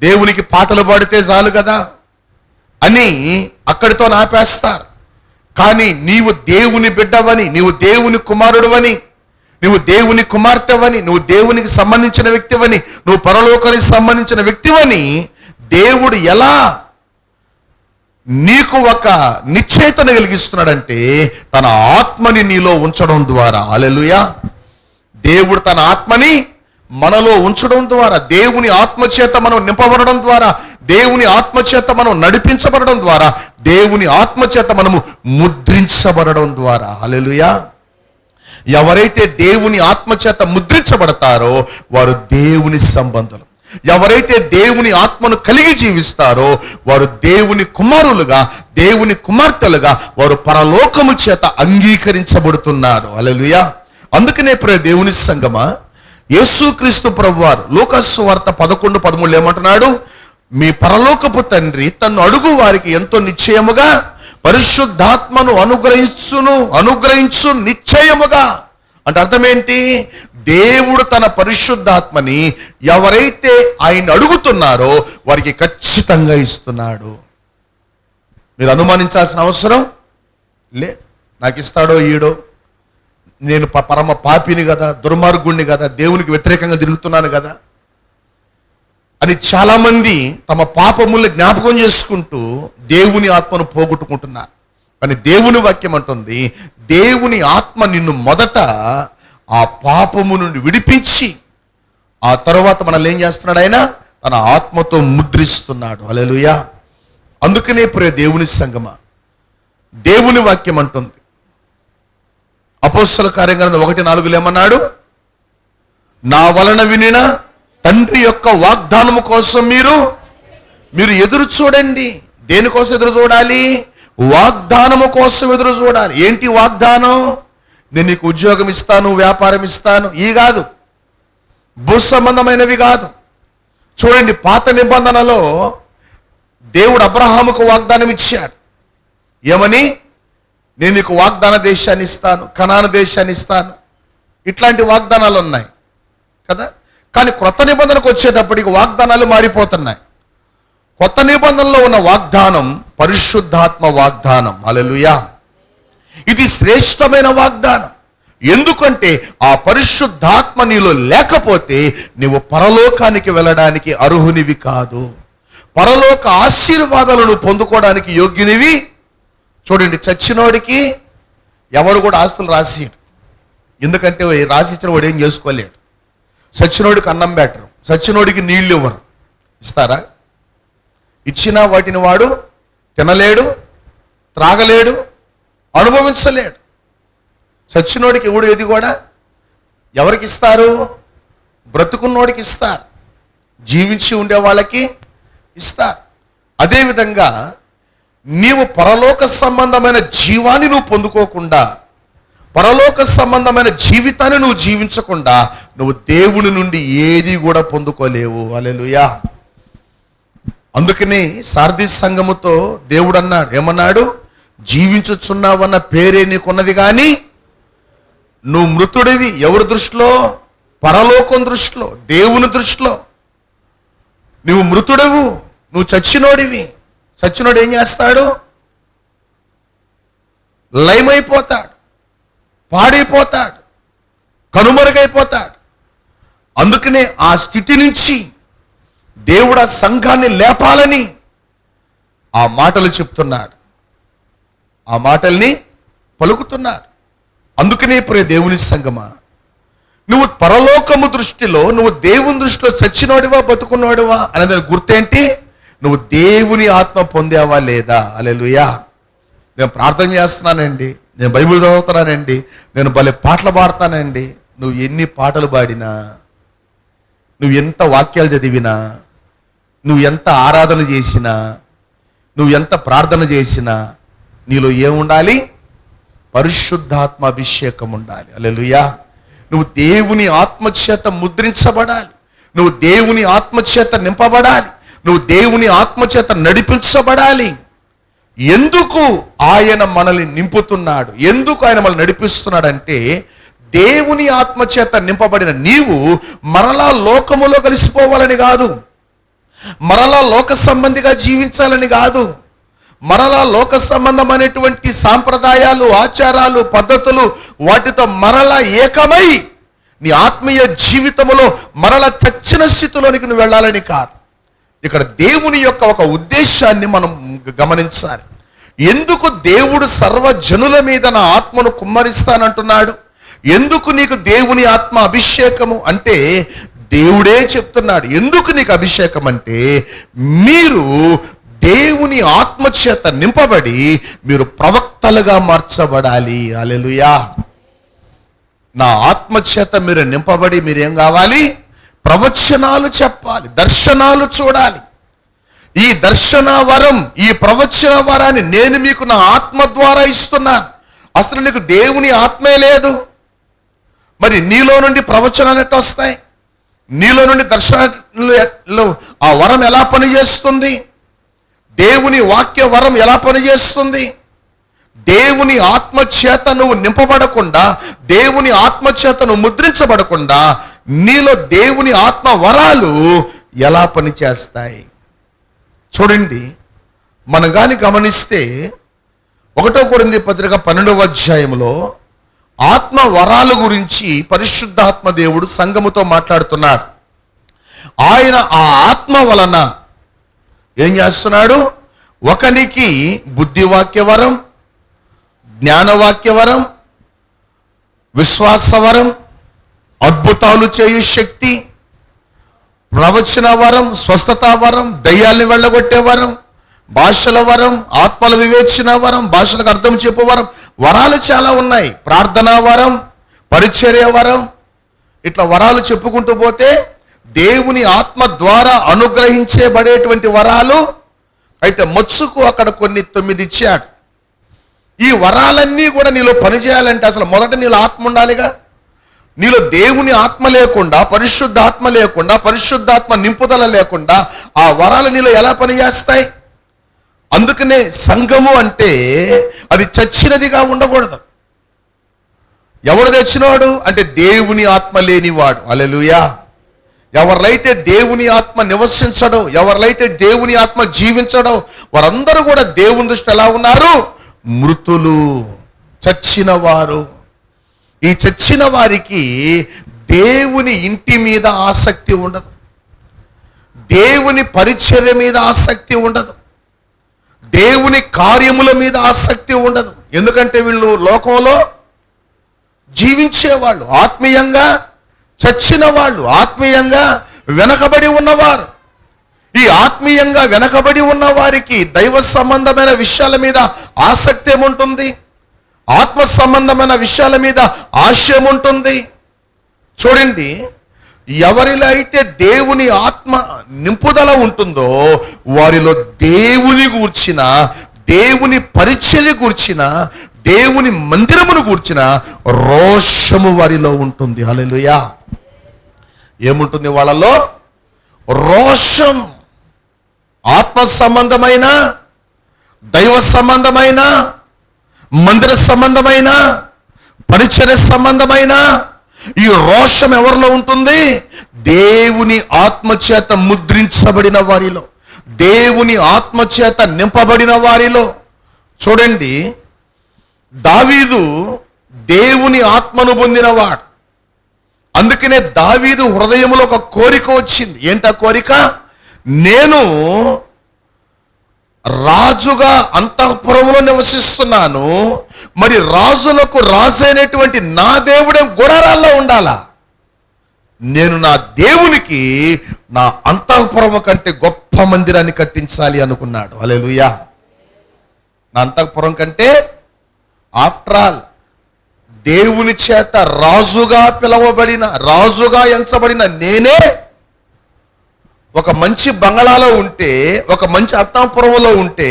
దేవునికి పాటలు పాడితే చాలు కదా అని అక్కడితో ఆపేస్తారు. కానీ నీవు దేవుని బిడ్డవని, నీవు దేవుని కుమారుడువని, నువ్వు దేవుని కుమార్తెవని, నువ్వు దేవునికి సంబంధించిన వ్యక్తివని, నువ్వు పరలోకానికి సంబంధించిన వ్యక్తివని దేవుడు ఎలా నీకు ఒక నిశ్చయితను కలిగిస్తున్నాడంటే తన ఆత్మని నీలో ఉంచడం ద్వారా. హల్లెలూయా. దేవుడు తన ఆత్మని మనలో ఉంచడం ద్వారా, దేవుని ఆత్మచేత మనం నింపబడడం ద్వారా, దేవుని ఆత్మచేత మనం నడిపించబడడం ద్వారా, దేవుని ఆత్మచేత మనము ముద్రించబడడం ద్వారా. హల్లెలూయా. ఎవరైతే దేవుని ఆత్మచేత ముద్రించబడతారో వారు దేవుని సంబంధులు. ఎవరైతే దేవుని ఆత్మను కలిగి జీవిస్తారో వారు దేవుని కుమారులుగా, దేవుని కుమార్తెలుగా వారు పరలోకము చేత అంగీకరించబడుతున్నారు. హల్లెలూయా. అందుకనే ప్రియ దేవుని సంగమా, యేసుక్రీస్తు ప్రభువారు లూకా సువార్త 11:13 ఏమంటున్నాడు? మీ పరలోకపు తండ్రి తన్ను అడుగు వారికి ఎంతో నిశ్చయముగా పరిశుద్ధాత్మను అనుగ్రహించు నిశ్చయముగా. అంటే అర్థం ఏంటి? దేవుడు తన పరిశుద్ధాత్మని ఎవరైతే ఆయన అడుగుతున్నారో వారికి ఖచ్చితంగా ఇస్తున్నాడు. మీరు అనుమానించాల్సిన అవసరం లేదు. నాకు ఇస్తాడో ఈడో, నేను పరమ పాపిని కదా, దుర్మార్గుణ్ణి కదా, దేవునికి వ్యతిరేకంగా తిరుగుతున్నాను కదా అని చాలామంది తమ పాపముల్ని జ్ఞాపకం చేసుకుంటూ దేవుని ఆత్మను పోగొట్టుకుంటున్నారు. కానీ దేవుని వాక్యం అంటుంది, దేవుని ఆత్మ నిన్ను మొదట ఆ పాపము నుండి విడిపించి ఆ తర్వాత మనల్ని ఏం చేస్తున్నాడు? ఆయన తన ఆత్మతో ముద్రిస్తున్నాడు. హల్లెలూయా. అందుకనే ప్రియ దేవుని సంగమా, దేవుని వాక్యం అంటుంది, అపోస్తల కార్యగ్రంథం 1:4 ఏమన్నాడు? నా వలన వినిన తండ్రి యొక్క వాగ్దానము కోసం మీరు ఎదురు చూడండి. దేనికోసం ఎదురు చూడాలి? వాగ్దానము కోసం ఎదురు చూడాలి. ఏంటి వాగ్దానం? నేను నీకు ఉద్యోగం ఇస్తాను, వ్యాపారం ఇస్తాను, ఈ కాదు, భూ సంబంధమైనవి కాదు. చూడండి, పాత నిబంధనలో దేవుడు అబ్రహాముకు వాగ్దానం ఇచ్చాడు. ఏమని? నేను నీకు వాగ్దాన దేశాన్ని ఇస్తాను, కనాను దేశాన్ని ఇస్తాను. ఇట్లాంటి వాగ్దానాలు ఉన్నాయి కదా. కానీ క్రొత్త నిబంధనకు వచ్చేటప్పటికి వాగ్దానాలు మారిపోతున్నాయి. కొత్త నిబంధనలో ఉన్న వాగ్దానం పరిశుద్ధాత్మ వాగ్దానం. హల్లెలూయా. ఇది శ్రేష్టమైన వాగ్దానం. ఎందుకంటే ఆ పరిశుద్ధాత్మ నీలో లేకపోతే నీవు పరలోకానికి వెళ్ళడానికి అర్హునివి కాదు. పరలోక ఆశీర్వాదాలను పొందుకోవడానికి యోగ్యునివి. చూడండి, చచ్చినోడికి ఎవరు కూడా ఆస్తులు రాసియడు. ఎందుకంటే రాసిచ్చిన వాడు ఏం చేసుకోలేడు. చచ్చినోడికి అన్నం పెట్టరు, చచ్చినోడికి నీళ్ళు ఇవ్వరు. ఇస్తారా? ఇచ్చినా వాటిని వాడు తినలేడు, త్రాగలేడు, అనుభవించలేడు. చచ్చినోడికి ఎవడు ఏది కూడా ఎవరికి ఇస్తారు? బ్రతుకున్నోడికి ఇస్తారు, జీవించి ఉండే వాళ్ళకి ఇస్తారు. అదేవిధంగా నీవు పరలోక సంబంధమైన జీవాన్ని నువ్వు పొందుకోకుండా, పరలోక సంబంధమైన జీవితాన్ని నువ్వు జీవించకుండా నువ్వు దేవుని నుండి ఏది కూడా పొందుకోలేవు. హల్లెలూయా. అందుకని సార్దీస్ సంఘముతో దేవుడు అన్నాడు, ఏమన్నాడు? జీవించుచున్నావన్న పేరే నీకున్నది కానీ నువ్వు మృతుడివి. ఎవరి దృష్టిలో? పరలోకం దృష్టిలో, దేవుని దృష్టిలో నువ్వు మృతుడవు, నువ్వు చచ్చినోడివి. చచ్చినోడు ఏం చేస్తాడు? లయమైపోతాడు, పాడైపోతాడు, కనుమరుగైపోతాడు. అందుకనే ఆ స్థితి నుంచి దేవుడు ఆ సంఘాన్ని లేపాలని ఆ మాటలు చెప్తున్నాడు, ఆ మాటల్ని పలుకుతున్నాడు. అందుకనే ప్రియ దేవుని సంగమా, నువ్వు పరలోకము దృష్టిలో, నువ్వు దేవుని దృష్టిలో చచ్చినోడివా బతుకున్నోడివా అనేదాని గుర్తేంటి? నువ్వు దేవుని ఆత్మ పొందావా లేదా? హల్లెలూయా. నేను ప్రార్థన చేస్తున్నానండి, నేను బైబిల్ చదువుతున్నానండి, నేను భలే పాటలు పాడతానండి. నువ్వు ఎన్ని పాటలు పాడినా, నువ్వు ఎంత వాక్యాలు చదివినా, నువ్వు ఎంత ఆరాధన చేసినా, నువ్వు ఎంత ప్రార్థన చేసినా నీలో ఏముండాలి? పరిశుద్ధాత్మ అభిషేకం ఉండాలి. హల్లెలూయా. నువ్వు దేవుని ఆత్మచేత ముద్రించబడాలి, నువ్వు దేవుని ఆత్మచేత నింపబడాలి, నువ్వు దేవుని ఆత్మచేత నడిపించబడాలి. ఎందుకు ఆయన మనల్ని నింపుతున్నాడు, ఎందుకు ఆయన మనల్ని నడిపిస్తున్నాడంటే, దేవుని ఆత్మచేత నింపబడిన నీవు మరలా లోకములో కలిసిపోవాలని కాదు, మరలా లోక సంబంధిగా జీవించాలని కాదు, మరలా లోక సంబంధమైనటువంటి సాంప్రదాయాలు, ఆచారాలు, పద్ధతులు వాటితో మరలా ఏకమై నీ ఆత్మీయ జీవితంలో మరలా చచ్చిన స్థితిలోనికి నువ్వు వెళ్ళాలని కాదు. ఇక్కడ దేవుని యొక్క ఒక ఉద్దేశాన్ని మనం గమనించాలి. ఎందుకు దేవుడు సర్వజనుల మీద నా ఆత్మను కుమ్మరిస్తానంటున్నాడు? ఎందుకు నీకు దేవుని ఆత్మ అభిషేకము అంటే దేవుడే చెప్తున్నాడు. ఎందుకు నీకు అభిషేకం అంటే మీరు దేవుని ఆత్మ చేత నింపబడి మీరు ప్రవక్తలుగా మార్చబడాలి. హల్లెలూయా. నా ఆత్మ చేత మీరు నింపబడి మీరేం కావాలి? ప్రవచనాలు చెప్పాలి, దర్శనాలు చూడాలి. ఈ దర్శన వరం, ఈ ప్రవచన వరాన్ని నేను మీకు నా ఆత్మ ద్వారా ఇస్తున్నాను. అసలు నీకు దేవుని ఆత్మే లేదు, మరి నీలో నుండి ప్రవచనాలు ఎట్లా వస్తాయి? నీలో నుండి దర్శనాలు ఆ వరం ఎలా పనిచేస్తుంది? దేవుని వాక్య వరం ఎలా పనిచేస్తుంది? దేవుని ఆత్మ చేత నువ్వు నింపబడకుండా, దేవుని ఆత్మ చేత నువ్వు ముద్రించబడకుండా నీలో దేవుని ఆత్మ వరాలు ఎలా పనిచేస్తాయి? చూడండి, మనం కానీ గమనిస్తే 1 కొరింథీ పత్రిక 12వ అధ్యాయంలో ఆత్మ వరాల గురించి పరిశుద్ధాత్మ దేవుడు సంఘముతో మాట్లాడుతున్నాడు. ఆయన ఆ ఆత్మ వలన ఏం చేస్తున్నాడు? ఒకనికి బుద్ధివాక్య వరం, జ్ఞానవాక్య వరం, విశ్వాస వరం, అద్భుతాలు చేయు శక్తి, ప్రవచన వరం, స్వస్థత వరం, దయ్యాల్ని వెళ్ళగొట్టే వరం, భాషల వరం, ఆత్మల వివేచన వరం, భాషలకు అర్థం చెప్పు వరం, వరాలు చాలా ఉన్నాయి. ప్రార్థనా వరం, పరిచర్య వరం, ఇట్లా వరాలు చెప్పుకుంటూ పోతే దేవుని ఆత్మ ద్వారా అనుగ్రహించబడేటువంటి వరాలు అయితే మత్సుకు అక్కడ కొన్ని 9 ఇచ్చాడు. ఈ వరాలన్నీ కూడా నీలో పనిచేయాలంటే అసలు మొదట నీలో ఆత్మ ఉండాలిగా. నీలో దేవుని ఆత్మ లేకుండా, పరిశుద్ధాత్మ లేకుండా, పరిశుద్ధాత్మ నింపుదల లేకుండా ఆ వరాలు నీలో ఎలా పనిచేస్తాయి? అందుకనే సంఘము అంటే అది చచ్చినదిగా ఉండకూడదు. ఎవడు తెచ్చినవాడు అంటే దేవుని ఆత్మ లేనివాడు. హల్లెలూయా. ఎవరైతే దేవుని ఆత్మ నివసించడో, ఎవరైతే దేవుని ఆత్మ జీవించడో వారందరూ కూడా దేవుని దృష్టి ఎలా ఉన్నారు? మృతులు, చచ్చిన వారు. ఈ చచ్చిన వారికి దేవుని ఇంటి మీద ఆసక్తి ఉండదు, దేవుని పరిచర్య మీద ఆసక్తి ఉండదు, దేవుని కార్యముల మీద ఆసక్తి ఉండదు. ఎందుకంటే వీళ్ళు లోకంలో జీవించేవాళ్ళు, ఆత్మీయంగా చచ్చిన వాళ్ళు, ఆత్మీయంగా వెనకబడి ఉన్నవారు. ఈ ఆత్మీయంగా వెనకబడి ఉన్న వారికి దైవ సంబంధమైన విషయాల మీద ఆసక్తి ఏముంటుంది? ఆత్మ సంబంధమైన విషయాల మీద ఆశయం ఉంటుంది. చూడండి, ఎవరిలో అయితే దేవుని ఆత్మ నింపుదల ఉంటుందో వారిలో దేవుని గూర్చిన, దేవుని పరిచర్య గూర్చిన, దేవుని మందిరమును గూర్చిన రోషము వారిలో ఉంటుంది. హల్లెలూయా. ఏముంటుంది వాళ్ళలో? రోషం. ఆత్మ సంబంధమైన, దైవ సంబంధమైన, మందిర సంబంధమైన, పరిచర్య సంబంధమైన ఈ రోషం ఎవరిలో ఉంటుంది? దేవుని ఆత్మ చేత ముద్రించబడిన వారిలో, దేవుని ఆత్మ చేత నింపబడిన వారిలో. చూడండి, దావీదు దేవుని ఆత్మను పొందినవాడు. అందుకనే దావీదు హృదయంలో ఒక కోరిక వచ్చింది. ఏంటా కోరిక? నేను రాజుగా అంతఃపురంలో నివసిస్తున్నాను, మరి రాజులకు రాజు అయినటువంటి నా దేవుడే గుడారాల్లో ఉండాలా? నేను నా దేవునికి నా అంతఃపురం కంటే గొప్ప మందిరాన్ని కట్టించాలి అనుకున్నాడు. హల్లెలూయా. నా అంతఃపురం కంటే, ఆఫ్టర్ ఆల్ దేవుని చేత రాజుగా పిలవబడిన, రాజుగా ఎంచబడిన నేనే ఒక మంచి బంగళాలో ఉంటే, ఒక మంచి అంతఃపురంలో ఉంటే,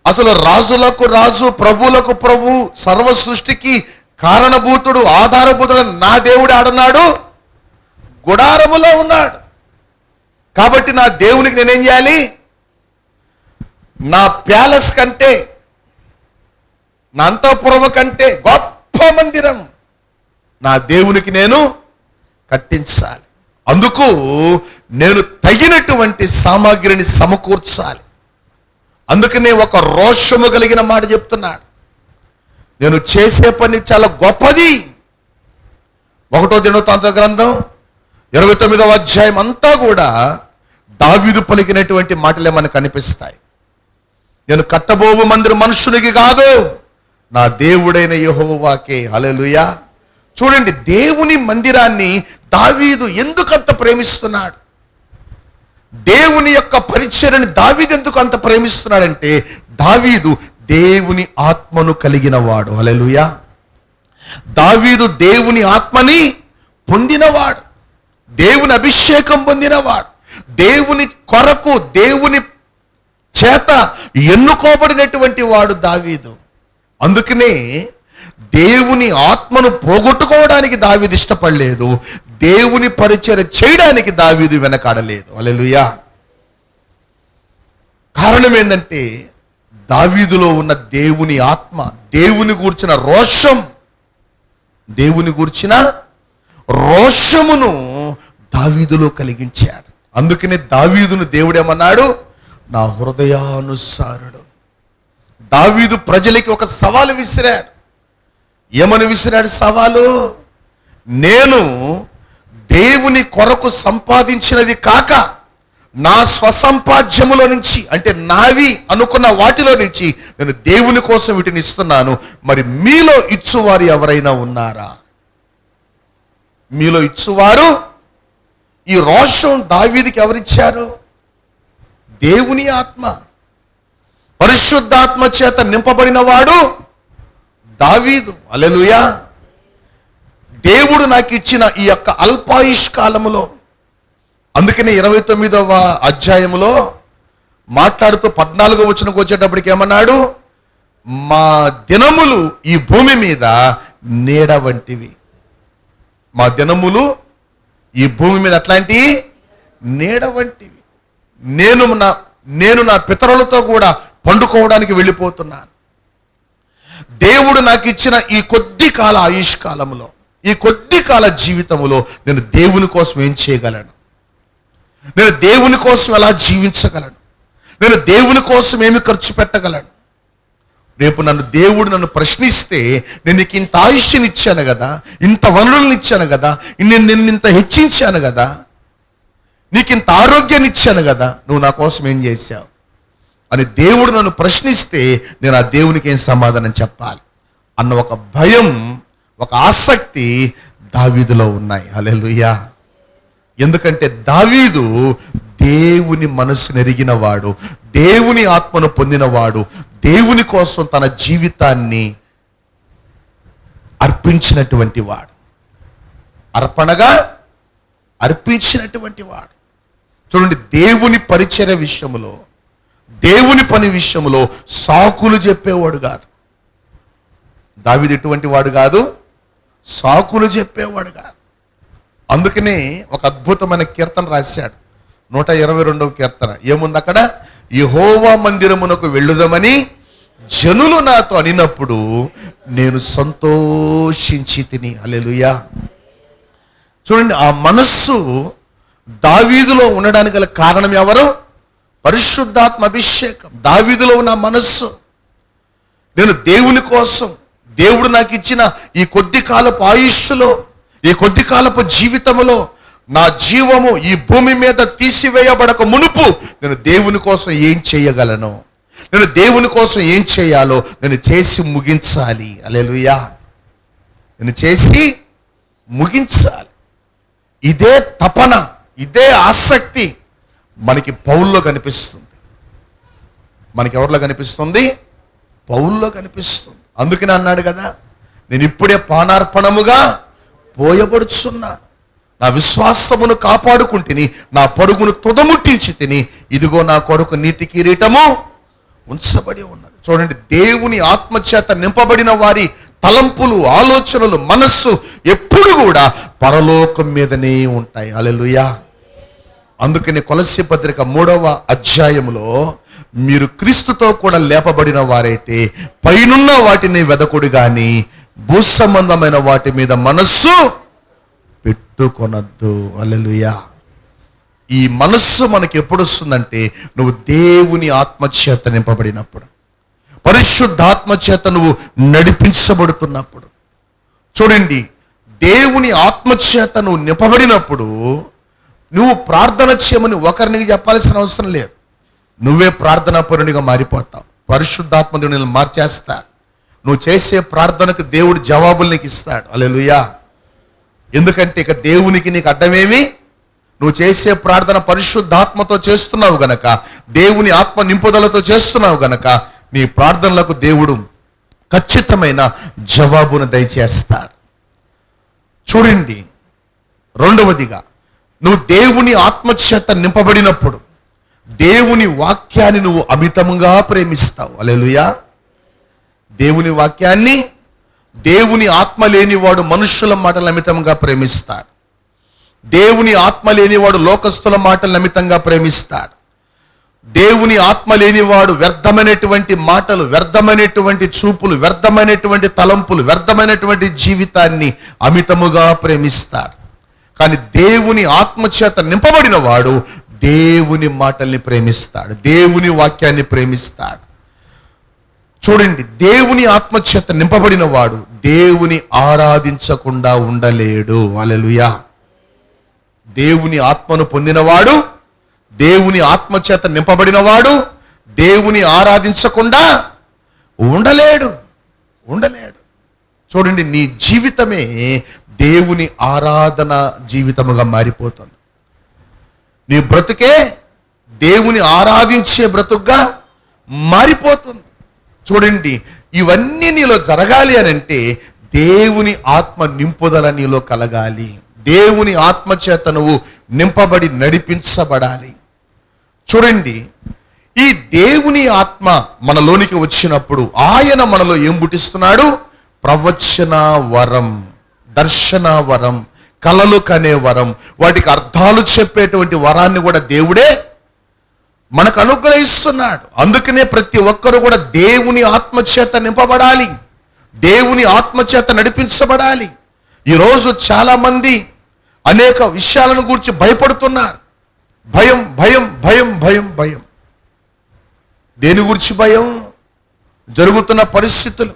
అసలు రాజులకు రాజు, ప్రభువులకు ప్రభు, సర్వ సృష్టికి కారణభూతుడు, ఆధారభూతుడు నా దేవుడు ఆడున్నాడు, గుడారములో ఉన్నాడు. కాబట్టి నా దేవునికి నేనేం చేయాలి? నా ప్యాలెస్ కంటే, నా అంతఃపురం కంటే గొప్ప మందిరం నా దేవునికి నేను కట్టించాలి. అందుకు నేను తగినటువంటి సామాగ్రిని సమకూర్చాలి. అందుకనే ఒక రోషము కలిగిన మాట చెప్తున్నాడు. నేను చేసే పని చాలా గొప్పది. 1వ దినవృత్తాంత గ్రంథం 29వ అధ్యాయం అంతా కూడా దావీదు పలికినటువంటి మాటలే మనకు కనిపిస్తాయి. నేను కట్టబోవు మందిరం మనుషునికి కాదు, నా దేవుడైన యెహోవాకే. హల్లెలూయా. చూడండి, దేవుని మందిరాన్ని దావీదు ఎందుకంత ప్రేమిస్తున్నాడు, దేవుని యొక్క పరిచర్యని దావీదు ఎందుకు అంత ప్రేమిస్తున్నాడంటే, దావీదు దేవుని ఆత్మను కలిగిన వాడు. హల్లెలూయా. దావీదు దేవుని ఆత్మని పొందినవాడు, దేవుని అభిషేకం పొందినవాడు, దేవుని కొరకు దేవుని చేత ఎన్నుకోబడినటువంటి వాడు దావీదు. అందుకనే దేవుని ఆత్మను పోగొట్టుకోవడానికి దావీదు ఇష్టపడలేదు, దేవుని పరిచర్య చేయడానికి దావీదు వెనకాడలేదు. హల్లెలూయా. కారణం ఏంటంటే, దావీదులో ఉన్న దేవుని ఆత్మ, దేవుని గూర్చిన రోషం, దేవుని గూర్చిన రోషమును దావీదులో కలిగించాడు. అందుకనే దావీదును దేవుడేమన్నాడు, నా హృదయానుసారుడు. దావీదు ప్రజలకి ఒక సవాలు విసిరాడు. ఏమని విసిరాడు సవాలు? నేను దేవుని కొరకు సంపాదించినది కాక నా స్వసంపాద్యములో నుంచి, అంటే నావి అనుకున్న వాటిలో నుంచి నేను దేవుని కోసం వీటిని ఇస్తున్నాను. మరి మీలో ఇచ్చువారు ఎవరైనా ఉన్నారా? మీలో ఇచ్చువారు. ఈ రోషం దావీదుకి ఎవరిచ్చారు? దేవుని ఆత్మ, పరిశుద్ధాత్మ చేత నింపబడిన వాడు దావీదు. హల్లెలూయా. దేవుడు నాకు ఇచ్చిన ఈ యొక్క అల్పాయుష్కాలములో, అందుకనే 29వ అధ్యాయములో మాట్లాడుతూ 14వ వచనంకి వచ్చేటప్పటికి ఏమన్నాడు, మా దినములు ఈ భూమి మీద నీడ వంటివి. మా దినములు ఈ భూమి మీద అట్లాంటి నీడ వంటివి. నేను నా పితరులతో కూడా పండుకోవడానికి వెళ్ళిపోతున్నాను. దేవుడు నాకు ఇచ్చిన ఈ కొద్ది కాల ఆయుష్కాలములో, ఈ కొద్ది కాల జీవితములో నేను దేవుని కోసం ఏం చేయగలను? నేను దేవుని కోసం ఎలా జీవించగలను? నేను దేవుని కోసం ఏమి ఖర్చు పెట్టగలను? రేపు దేవుడు నన్ను ప్రశ్నిస్తే, నేను నీకు ఇంత ఆయుష్ని ఇచ్చాను కదా, ఇంత వనరులను ఇచ్చాను కదా, నేను ఇంత హెచ్చించాను కదా, నీకు ఇంత ఆరోగ్యాన్ని ఇచ్చాను కదా, నువ్వు నా కోసం ఏం చేశావు అని దేవుడు నన్ను ప్రశ్నిస్తే నేను ఆ దేవునికి ఏం సమాధానం చెప్పాలి అన్న ఒక భయం, ఒక ఆసక్తి దావీదులో ఉన్నాయి. హల్లెలూయా. ఎందుకంటే దావీదు దేవుని మనసును ఎరిగిన వాడు, దేవుని ఆత్మను పొందినవాడు, దేవుని కోసం తన జీవితాన్ని అర్పించినటువంటి వాడు, అర్పణగా అర్పించినటువంటి వాడు. చూడండి, దేవుని పరిచర్య విషయములో, దేవుని పని విషయంలో సాకులు చెప్పేవాడు కాదు దావీదు. ఎటువంటి వాడు కాదు, సాకులు చెప్పేవాడు కాదు. అందుకనే ఒక అద్భుతమైన కీర్తన రాశాడు, 122వ కీర్తన. ఏముంది అక్కడ? యెహోవా మందిరమునకు వెళ్ళుదామని జనులు నాతో అనినప్పుడు నేను సంతోషించి తిని. హల్లెలూయా. చూడండి, ఆ మనస్సు దావీదులో ఉండడానికి గల కారణం ఎవరు? పరిశుద్ధాత్మ అభిషేకం. దావీదులో ఉన్న మనస్సు, నేను దేవుని కోసం, దేవుడు నాకు ఇచ్చిన ఈ కొద్ది కాలపు ఆయుష్లో, ఈ కొద్ది కాలపు జీవితములో, నా జీవము ఈ భూమి మీద తీసివేయబడక మునుపు నేను దేవుని కోసం ఏం చేయగలను, నేను దేవుని కోసం ఏం చేయాలో నేను చేసి ముగించాలి. హల్లెలూయా. నేను చేసి ముగించాలి. ఇదే తపన, ఇదే ఆసక్తి మనకి పౌల్లో కనిపిస్తుంది. మనకి ఎవరిలో కనిపిస్తుంది? పౌల్లో కనిపిస్తుంది. అందుకని అన్నాడు కదా, నేను ఇప్పుడే పానార్పణముగా పోయబడుచున్నా, నా విశ్వాసమును కాపాడుకుంటుని, నా పరుగును తుదముట్టించి తిని, ఇదిగో నా కొరకు నీతి కిరీటము ఉంచబడి ఉన్నది. చూడండి, దేవుని ఆత్మచేత నింపబడిన వారి తలంపులు, ఆలోచనలు, మనస్సు ఎప్పుడు కూడా పరలోకం మీదనే ఉంటాయి. హల్లెలూయా. అందుకని కొలస్సీ పత్రిక 3వ అధ్యాయములో, మీరు క్రీస్తుతో కూడా లేపబడిన వారైతే పైనున్న వాటిని వెదకుడు గాని భూసంబంధమైన వాటి మీద మనస్సు పెట్టుకొనద్దు. హల్లెలూయా. ఈ మనస్సు మనకి ఎప్పుడు వస్తుందంటే, నువ్వు దేవుని ఆత్మచేత నింపబడినప్పుడు, పరిశుద్ధాత్మ చేత నువ్వు నడిపించబడుతున్నప్పుడు. చూడండి, దేవుని ఆత్మచేత నువ్వు నింపబడినప్పుడు నువ్వు ప్రార్థన చేయమని ఒకరికి చెప్పాల్సిన అవసరం లేదు. నువ్వే ప్రార్థనా పరునిగా మారిపోతావు. పరిశుద్ధాత్మ దేవుడు నిన్ను మార్చేస్తాడు. నువ్వు చేసే ప్రార్థనకు దేవుడు జవాబులు నీకు ఇస్తాడు. హల్లెలూయా. ఎందుకంటే ఇక దేవునికి నీకు అడ్డమేమి? నువ్వు చేసే ప్రార్థన పరిశుద్ధాత్మతో చేస్తున్నావు గనక, దేవుని ఆత్మ నింపుదలతో చేస్తున్నావు గనక, నీ ప్రార్థనలకు దేవుడు ఖచ్చితమైన జవాబును దయచేస్తాడు. చూడండి, రెండవదిగా, నువ్వు దేవుని ఆత్మచేత నింపబడినప్పుడు దేవుని వాక్యాన్ని నువ్వు అమితంగా ప్రేమిస్తావు. హల్లెలూయా. దేవుని వాక్యాన్ని, దేవుని ఆత్మ లేనివాడు మనుషుల మాటలు అమితంగా ప్రేమిస్తాడు. దేవుని ఆత్మ లేనివాడు లోకస్తుల మాటలు అమితంగా ప్రేమిస్తాడు. దేవుని ఆత్మ లేనివాడు వ్యర్థమైనటువంటి మాటలు, వ్యర్థమైనటువంటి చూపులు, వ్యర్థమైనటువంటి తలంపులు, వ్యర్థమైనటువంటి జీవితాన్ని అమితముగా ప్రేమిస్తాడు. కానీ దేవుని ఆత్మచేత నింపబడిన వాడు దేవుని మాటల్ని ప్రేమిస్తాడు, దేవుని వాక్యాన్ని ప్రేమిస్తాడు. చూడండి, దేవుని ఆత్మచేత నింపబడిన వాడు దేవుని ఆరాధించకుండా ఉండలేడు. హల్లెలూయా. దేవుని ఆత్మను పొందినవాడు, దేవుని ఆత్మచేత నింపబడినవాడు దేవుని ఆరాధించకుండా ఉండలేడు. చూడండి, నీ జీవితమే దేవుని ఆరాధన జీవితముగా మారిపోతుంది. నీ బ్రతుకే దేవుని ఆరాధించే బ్రతుకుగా మారిపోతుంది. చూడండి, ఇవన్నీ నీలో జరగాలి అని అంటే దేవుని ఆత్మ నింపుదల నీలో కలగాలి. దేవుని ఆత్మ చేత నువ్వు నింపబడి నడిపించబడాలి. చూడండి, ఈ దేవుని ఆత్మ మనలోనికి వచ్చినప్పుడు ఆయన మనలో ఏం పుట్టిస్తున్నాడు? ప్రవచన వరం, దర్శన వరం, కలలు కనే వరం, వాటికి అర్థాలు చెప్పేటువంటి వరాన్ని కూడా దేవుడే మనకు అనుగ్రహిస్తున్నాడు. అందుకనే ప్రతి ఒక్కరు కూడా దేవుని ఆత్మచేత నింపబడాలి, దేవుని ఆత్మచేత నడిపించబడాలి. ఈరోజు చాలా మంది అనేక విషయాలను గురించి భయపడుతున్నారు. భయం భయం భయం భయం భయం. దేని గురించి భయం? జరుగుతున్న పరిస్థితులు,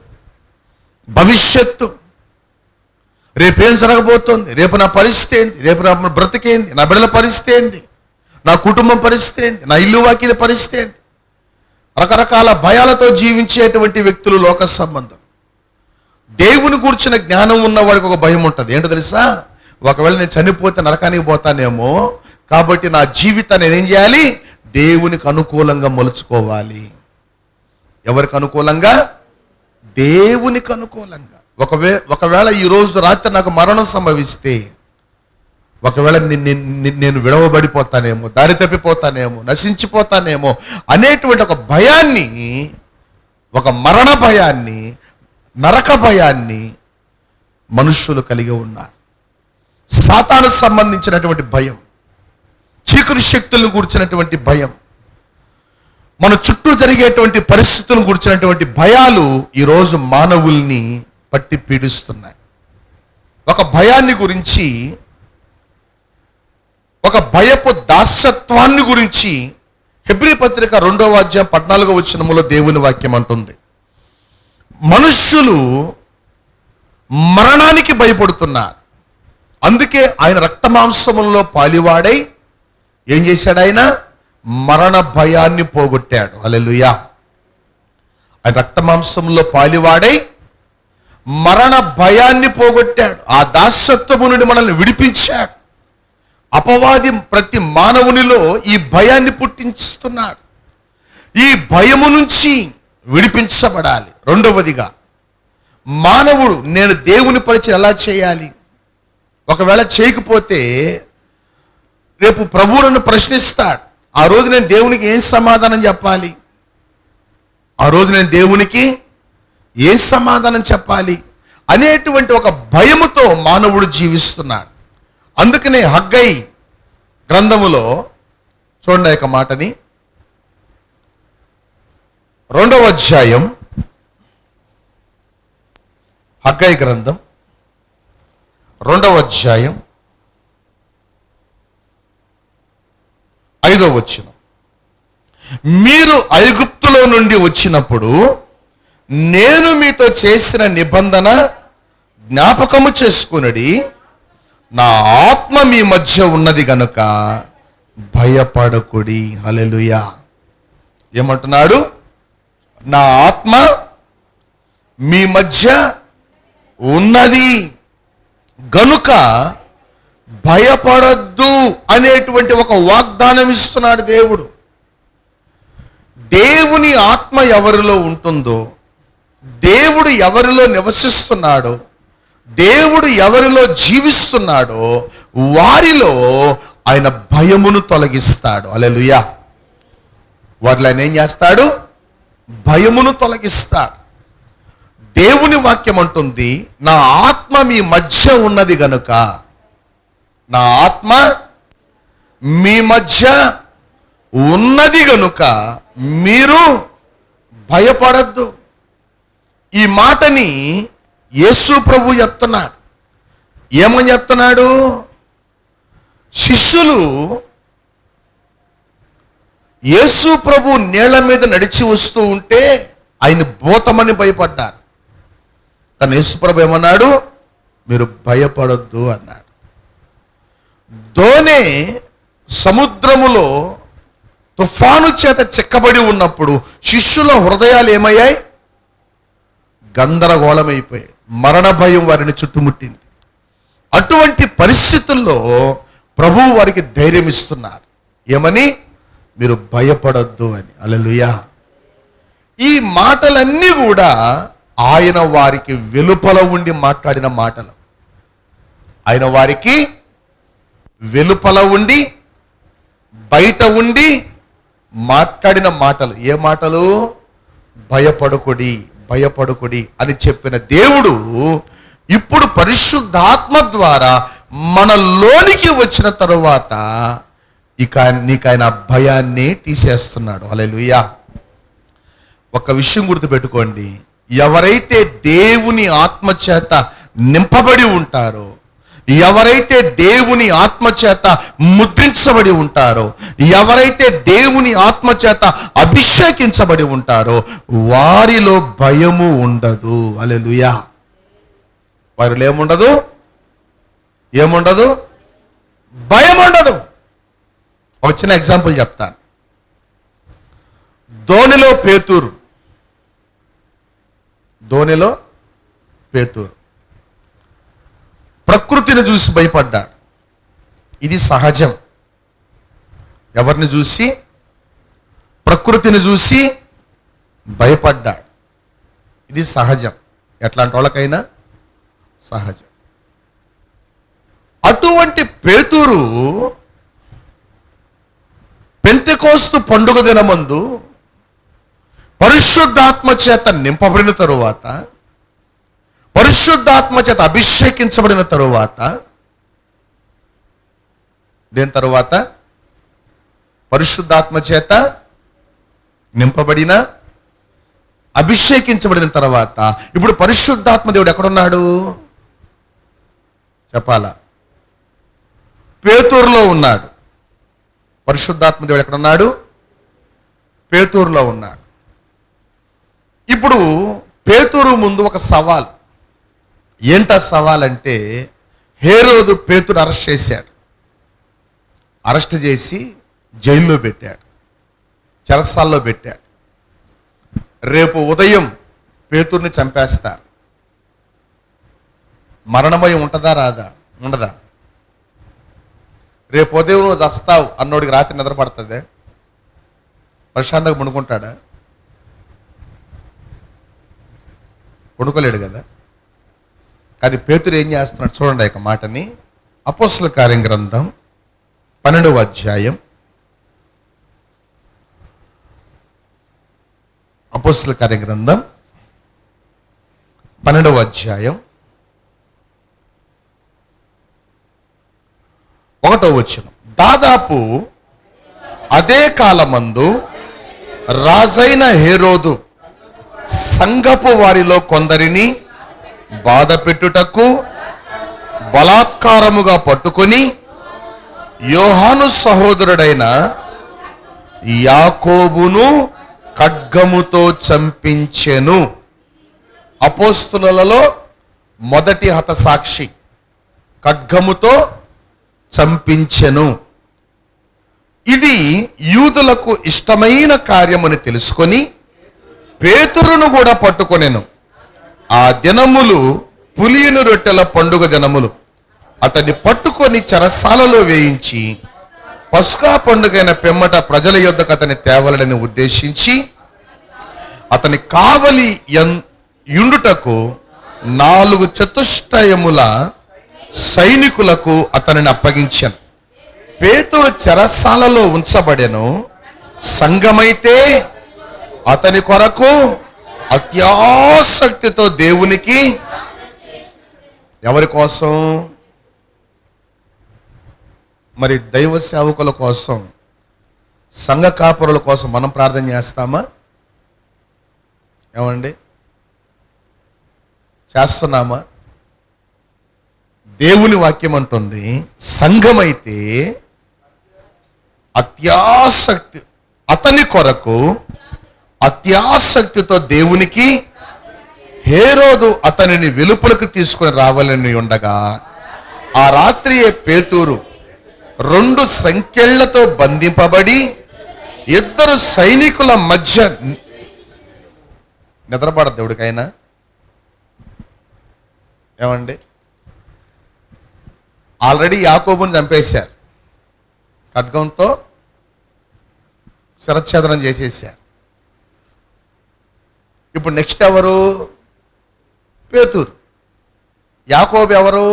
భవిష్యత్తు, రేపేం జరగబోతోంది, రేపు నా పరిస్థితి ఏంది, రేపు నా బ్రతికేంది, నా బిడ్డల పరిస్థితి ఏంది, నా కుటుంబం పరిస్థితి ఏంది, నా ఇల్లు వాకిల పరిస్థితి ఏంది. రకరకాల భయాలతో జీవించేటువంటి వ్యక్తులు లోక సంబంధం. దేవుని కూర్చిన జ్ఞానం ఉన్నవాడికి ఒక భయం ఉంటుంది. ఏంటో తెలుసా? ఒకవేళ నేను చనిపోతే నరకానికి పోతానేమో, కాబట్టి నా జీవితాన్ని నేనేం చేయాలి? దేవునికి అనుకూలంగా మలుచుకోవాలి. ఎవరికి అనుకూలంగా? దేవునికి అనుకూలంగా. ఒకవేళ ఈరోజు రాత్రి నాకు మరణం సంభవిస్తే, ఒకవేళ నేను విడవబడిపోతానేమో, దారి తప్పిపోతానేమో, నశించిపోతానేమో అనేటువంటి ఒక భయాన్ని, ఒక మరణ భయాన్ని, నరక భయాన్ని మనుష్యులు కలిగి ఉన్నారు. సాతాను సంబంధించినటువంటి భయం, చీకటి శక్తులను కూర్చున్నటువంటి భయం, మన చుట్టూ జరిగేటువంటి పరిస్థితులను కూర్చున్నటువంటి భయాలు ఈరోజు మానవుల్ని పట్టి పీడిస్తున్నాయి. ఒక భయాన్ని గురించి, ఒక భయపు దాస్యత్వాన్ని గురించి హెబ్రీ పత్రిక 2వ అధ్యాయం 14వ వచనములో దేవుని వాక్యం అంటుంది, మనుష్యులు మరణానికి భయపడుతున్నారు. అందుకే ఆయన రక్తమాంసములలో పాలివాడై ఏం చేశాడు? ఆయన మరణ భయాన్ని పోగొట్టాడు. హల్లెలూయా. ఆయన రక్తమాంసంలో పాలివాడై మరణ భయాన్ని పోగొట్టాడు. ఆ దాస్యత్వము నుండి మనల్ని విడిపించాడు. అపవాది ప్రతి మానవునిలో ఈ భయాన్ని పుట్టిస్తున్నాడు. ఈ భయము నుంచి విడిపించబడాలి. రెండవదిగా, మానవుడు నేను దేవుని పరిచయం ఎలా చేయాలి? ఒకవేళ చేయకపోతే రేపు ప్రభువు నన్ను ప్రశ్నిస్తాడు. ఆ రోజు నేను దేవునికి ఏం సమాధానం చెప్పాలి? ఆ రోజు నేను దేవునికి ఏ సమాధానం చెప్పాలి అనేటువంటి ఒక భయముతో మానవుడు జీవిస్తున్నాడు. అందుకనే హగ్గై గ్రంథములో చూడండి ఒక మాటని, 2వ అధ్యాయం హగ్గై గ్రంథం 2వ అధ్యాయం 5వ వచనం, మీరు ఐగుప్తులో నుండి వచ్చినప్పుడు నేను మీతో చేసిన నిబంధన జ్ఞాపకము చేసుకొనుడి, నా ఆత్మ మీ మధ్య ఉన్నది గనుక భయపడకుడి. హల్లెలూయా. ఏమంటున్నాడు? నా ఆత్మ మీ మధ్య ఉన్నది గనుక భయపడద్దు అనేటువంటి ఒక వాగ్దానం ఇస్తున్నాడు దేవుడు. దేవుని ఆత్మ ఎవరిలో ఉంటుందో, దేవుడు ఎవరిలో నివసిస్తున్నాడో, దేవుడు ఎవరిలో జీవిస్తున్నాడో వారిలో ఆయన భయమును తొలగిస్తాడు. హల్లెలూయా. వారిలో ఆయన ఏం చేస్తాడు? భయమును తొలగిస్తాడు. దేవుని వాక్యం అంటుంది, నా ఆత్మ మీ మధ్య ఉన్నది గనుక, నా ఆత్మ మీ మధ్య ఉన్నది గనుక మీరు భయపడద్దు. ఈ మాటని యేసు ప్రభు చెప్తున్నాడు. ఏమని చెప్తున్నాడు? శిష్యులు యేసు ప్రభు నీళ్ల మీద నడిచి వస్తూ ఉంటే ఆయన భూతమని భయపడ్డారు. కానీ యేసు ప్రభు ఏమన్నాడు? మీరు భయపడొద్దు అన్నాడు. దోణి సముద్రములో తుఫాను చేత చిక్కబడి ఉన్నప్పుడు శిష్యుల హృదయాలు ఏమయ్యాయి? గందరగోళమైపోయాయి. మరణ భయం వారిని చుట్టుముట్టింది. అటువంటి పరిస్థితుల్లో ప్రభువు వారికి ధైర్యం ఇస్తున్నారు. ఏమని? మీరు భయపడొద్దు అని. హల్లెలూయా. ఈ మాటలన్నీ కూడా ఆయన వారికి వెలుపల ఉండి మాట్లాడిన మాటలు. ఆయన వారికి వెలుపల ఉండి బయట ఉండి మాట్లాడిన మాటలు. ఏ మాటలు? భయపడకుడి, భయపడకుడి అని చెప్పిన దేవుడు ఇప్పుడు పరిశుద్ధాత్మ ద్వారా మనలోనికి వచ్చిన తరువాత ఇక నీకు ఆయన భయాన్ని తీసేస్తున్నాడు. హల్లెలూయా. ఒక విషయం గుర్తుపెట్టుకోండి, ఎవరైతే దేవుని ఆత్మ చేత నింపబడి ఉంటారో, ఎవరైతే దేవుని ఆత్మ చేత ముద్రించబడి ఉంటారో, ఎవరైతే దేవుని ఆత్మ చేత అభిషేకించబడి ఉంటారో వారిలో భయము ఉండదు. హల్లెలూయా. వారిలో ఏముండదు? ఏముండదు? భయం ఉండదు. ఒక చిన్న ఎగ్జాంపుల్ చెప్తాను. దోణిలో పేతురు ప్రకృతిని చూసి భయపడ్డాడు. ఇది సహజం. ఎవరిని చూసి? ప్రకృతిని చూసి భయపడ్డాడు. ఇది సహజం. ఎట్లాంటి వాళ్ళకైనా సహజం. అటువంటి పేతురు పెంతెకోస్తు పండుగ దినమందు పరిశుద్ధాత్మ చేత నింపబడిన తరువాత, పరిశుద్ధాత్మ చేత అభిషేకించబడిన తరువాత, దేని తరువాత? పరిశుద్ధాత్మ చేత నింపబడిన అభిషేకించబడిన తర్వాత ఇప్పుడు పరిశుద్ధాత్మ దేవుడు ఎక్కడున్నాడు చెప్పాలా? పేతురులో ఉన్నాడు. పరిశుద్ధాత్మ దేవుడు ఎక్కడున్నాడు? పేతురులో ఉన్నాడు. ఇప్పుడు పేతురు ముందు ఒక సవాల్. ఏంట సవాల్ అంటే, హేరోదు పేతురు అరెస్ట్ చేశాడు. అరెస్ట్ చేసి జైల్లో పెట్టాడు, చెరసాల్లో పెట్టాడు. రేపు ఉదయం పేతుర్ని చంపేస్తారు. మరణమయం ఉంటుందా రాదా? ఉండదా? రేపు ఉదయం నువ్వు చస్తావు అన్నోడికి రాత్రి నిద్ర పడుతుంది? ప్రశాంతంగా పండుకుంటాడా? పండుకోలేడు కదా. కానీ పేతురు ఏం చేస్తున్నాడు చూడండి ఆ మాటని. అపోస్తల కార్యం గ్రంథం 12వ అధ్యాయం, అపోస్తల కార్య గ్రంథం 12వ అధ్యాయం 1వ వచనం. దాదాపు అదే కాలమందు రాజైన హేరోదు సంఘపు వారిలో కొందరిని బాధ పెట్టుటకు బలాత్కారముగా పట్టుకొని యోహాను సహోదరుడైన యాకోబును ఖడ్గముతో చంపించెను. అపోస్తులలో మొదటి హతసాక్షి. ఖడ్గముతో చంపించెను. ఇది యూదులకు ఇష్టమైన కార్యమని తెలుసుకొని పేతురును కూడా పట్టుకొనెను. ఆ దినములు పులియని రొట్టెల పండుగ దినములు. అతన్ని పట్టుకొని చెరసాలలో వేయించి పస్కా పండుగైన పిమ్మట ప్రజల యొద్దకు అతని తేవలడని ఉద్దేశించి అతని కావలి యుండుటకు 4 చతుష్టయముల సైనికులకు అతనిని అప్పగించాను. పేతురు చెరసాలలో ఉంచబడెను. సంఘమైతే అతని కొరకు అత్యాసక్తితో దేవునికి, ఎవరి కోసం? మరి దైవ సేవకుల కోసం, సంఘ కాపురుల కోసం మనం ప్రార్థన చేస్తామా? ఏమండి, చేస్తున్నామా? దేవుని వాక్యం అంటుంది, సంఘమైతే అత్యాసక్తి, అతని కొరకు అత్యాసక్తితో దేవునికి, హేరోదు అతనిని వెలుపలకు తీసుకుని రావాలని ఉండగా ఆ రాత్రియే పేతురు 2 సంకెళ్లతో బంధింపబడి 2 సైనికుల మధ్య నిద్రపడదు దేవుడికైనా. ఏమండి, ఆల్రెడీ యాకోబుని చంపేశారు, ఖడ్గంతో శిరచ్ఛేదనం చేసేసారు. ఇప్పుడు నెక్స్ట్ ఎవరు? పేతురు. యాకోబు ఎవరు?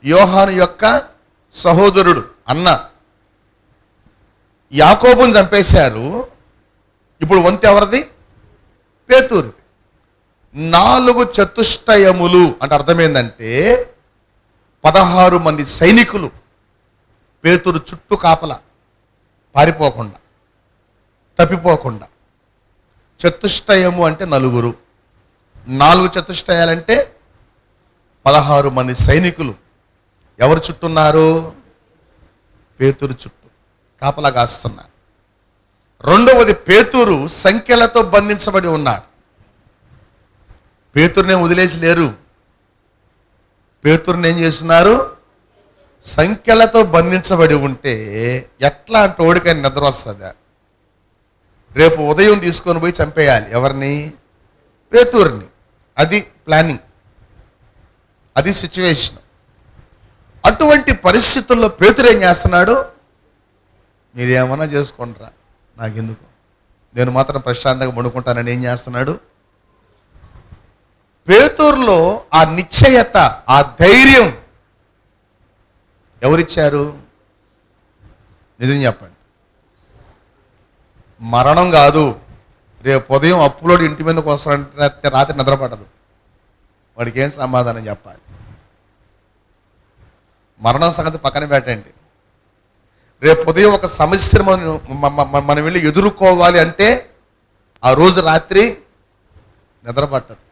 యోహాను యొక్క సహోదరుడు, అన్న. యాకోబుని చంపేశారు. ఇప్పుడు వంతు ఎవరిది? పేతురుది. 4 చతుష్టయములు అంటే అర్థమైందంటే 16 మంది సైనికులు పేతురు చుట్టూ కాపలా, పారిపోకుండా, తప్పిపోకుండా. చతుష్టయము అంటే 4, 4 చతుష్టయాలంటే 16 మంది సైనికులు ఎవరు చుట్టూన్నారు? పేతురు చుట్టూ కాపలా కాస్తున్నారు. రెండవది, పేతురు సంఖ్యలతో బంధించబడి ఉన్నాడు. పేతురునే వదిలేసి లేరు. పేతురుని ఏం చేస్తున్నారు? సంఖ్యలతో బంధించబడి ఉంటే ఎట్లా అంటే ఓడికైనా నిద్ర వస్తుందా? రేపు ఉదయం తీసుకొని పోయి చంపేయాలి. ఎవరిని? పేతురుని. అది ప్లానింగ్, అది సిచ్యువేషన్. అటువంటి పరిస్థితుల్లో పేతురు ఏం చేస్తున్నాడు? మీరేమన్నా చేసుకుంటారా, నాకెందుకు, నేను మాత్రం ప్రశాంతంగా పండుకుంటానని ఏం చేస్తున్నాడు? పేతురులో ఆ నిశ్చయత, ఆ ధైర్యం ఎవరిచ్చారు? నిజం చెప్పండి. మరణం కాదు, రేపు ఉదయం అప్పులోడు ఇంటి మీదకి వస్తాడంటే రాత్రి నిద్రపడదు. వాడికి ఏం సమాధానం చెప్పాలి? మరణం సంగతి పక్కన పెట్టండి. రేపు ఉదయం ఒక సమస్యను మనం వెళ్ళి ఎదుర్కోవాలి అంటే ఆ రోజు రాత్రి నిద్రపట్టదు.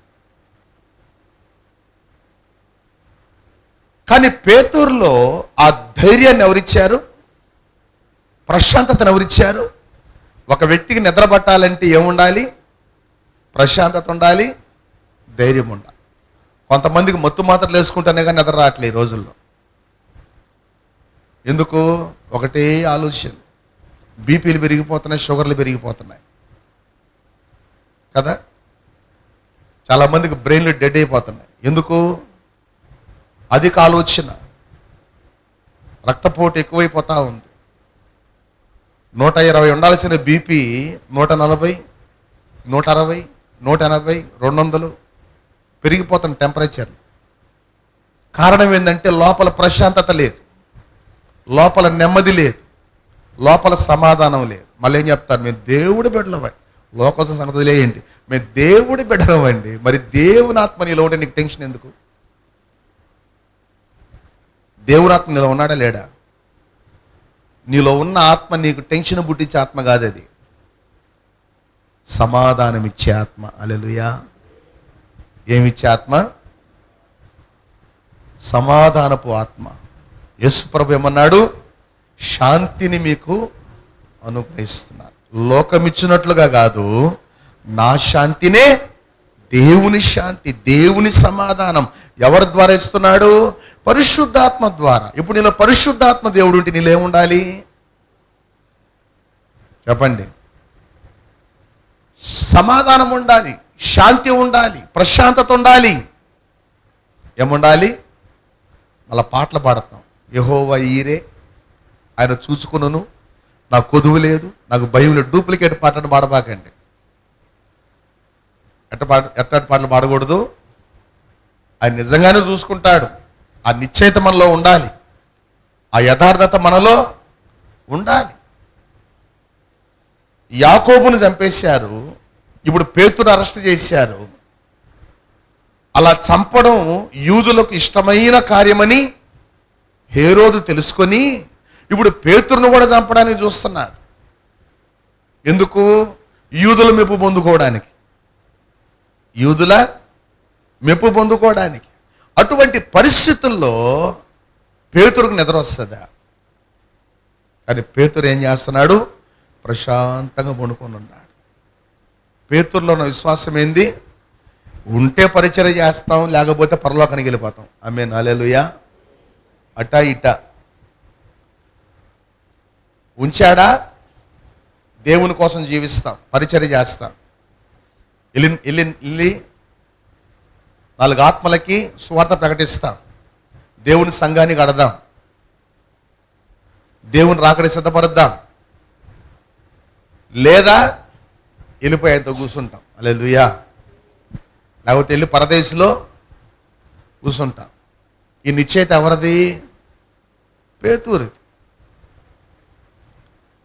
కానీ పేతురులో ఆ ధైర్యాన్ని ఎవరిచ్చారు? ప్రశాంతతను ఎవరిచ్చారు? ఒక వ్యక్తికి నిద్ర పట్టాలంటే ఏముండాలి? ప్రశాంతత ఉండాలి, ధైర్యం ఉండాలి. కొంతమందికి మత్తు మాత్రలు వేసుకుంటేనే కానీ నిద్ర రావట్లేదు ఈ రోజుల్లో. ఎందుకు? ఒకటే ఆలోచన, బీపీలు పెరిగిపోతున్నాయి, షుగర్లు పెరిగిపోతున్నాయి కదా. చాలామందికి బ్రెయిన్లు డెడ్ అయిపోతున్నాయి. ఎందుకు? అధిక ఆలోచన, రక్తపోటు ఎక్కువైపోతూ ఉంది. 120 ఉండాల్సిన బీపీ 140, 160, 180, 200 పెరిగిపోతున్న టెంపరేచర్. కారణం ఏంటంటే లోపల ప్రశాంతత లేదు, లోపల నెమ్మది లేదు, లోపల సమాధానం లేదు. మళ్ళీ ఏం చెప్తారు? మేము దేవుడి బిడ్డలమండి. లోకం సంగతి లేయండి, మేము దేవుడి బిడ్డలమండి. మరి దేవుని ఆత్మ నీలో ఉంటే నీకు టెన్షన్ ఎందుకు? దేవుని ఆత్మ నీలో ఉన్నాడా లేడా? నీలో ఉన్న ఆత్మ నీకు టెన్షన్ పుట్టించే ఆత్మ కాదు, అది సమాధానం ఇచ్చే ఆత్మ. హల్లెలూయా. ఏమిచ్చే ఆత్మ? సమాధానపు ఆత్మ. యేసు ప్రభు ఏమన్నాడు? శాంతిని మీకు అనుగ్రహిస్తున్నారు, లోకమిచ్చినట్లుగా కాదు, నా శాంతినే, దేవుని శాంతి, దేవుని సమాధానం ఎవరి ద్వారా ఇస్తున్నాడు? పరిశుద్ధాత్మ ద్వారా. ఇప్పుడు నీలో పరిశుద్ధాత్మ దేవుడు ఉంటే నీలో ఏముండాలి చెప్పండి? సమాధానం ఉండాలి, శాంతి ఉండాలి, ప్రశాంతత ఉండాలి. ఏముండాలి? మళ్ళా పాటలు పాడతాం, యెహోవా ఈరే, ఆయన చూసుకున్నాను, నాకు కొదువు లేదు, నాకు భయం లేదు. డూప్లికేట్ పాటలు పాడబాకండి. ఎట్లాంటి పాటలు పాడకూడదు. ఆయన నిజంగానే చూసుకుంటాడు. ఆ నిశ్చయిత మనలో ఉండాలి, ఆ యథార్థత మనలో ఉండాలి. యాకోబును చంపేశారు, ఇప్పుడు పేతురు అరెస్ట్ చేశారు. అలా చంపడం యూదులకు ఇష్టమైన కార్యమని హేరోదు తెలుసుకొని ఇప్పుడు పేతురును కూడా చంపడానికి చూస్తున్నాడు. ఎందుకు? యూదుల మెప్పు పొందుకోవడానికి, యూదుల మెప్పు పొందుకోవడానికి. అటువంటి పరిస్థితుల్లో పేతురుకు నిద్ర వస్తుందా? కానీ పేతురు ఏం చేస్తున్నాడు? ప్రశాంతంగా పడుకొని ఉన్నాడు. పేతురులో ఉన్న విశ్వాసం ఏంది? ఉంటే పరిచర్య చేస్తాం, లేకపోతే పరలోకానికి వెళ్ళిపోతాం. ఆమేన్, హల్లెలూయా. అటా ఇటా ఉంచాడా? దేవుని కోసం జీవిస్తాం, పరిచర్య చేస్తాం. వెళ్ళి 4 ఆత్మలకి సువార్త ప్రకటిస్తాం, దేవుని సంఘాన్ని కడదాం, దేవుని రాకడి సిద్ధపడద్దాం. లేదా వెళ్ళిపోయేంత కూర్చుంటాం, హల్లెలూయా. లేకపోతే వెళ్ళి పరదేశంలో కూర్చుంటాం. ఈ నిశ్చయిత ఎవరిది? పేతురుది.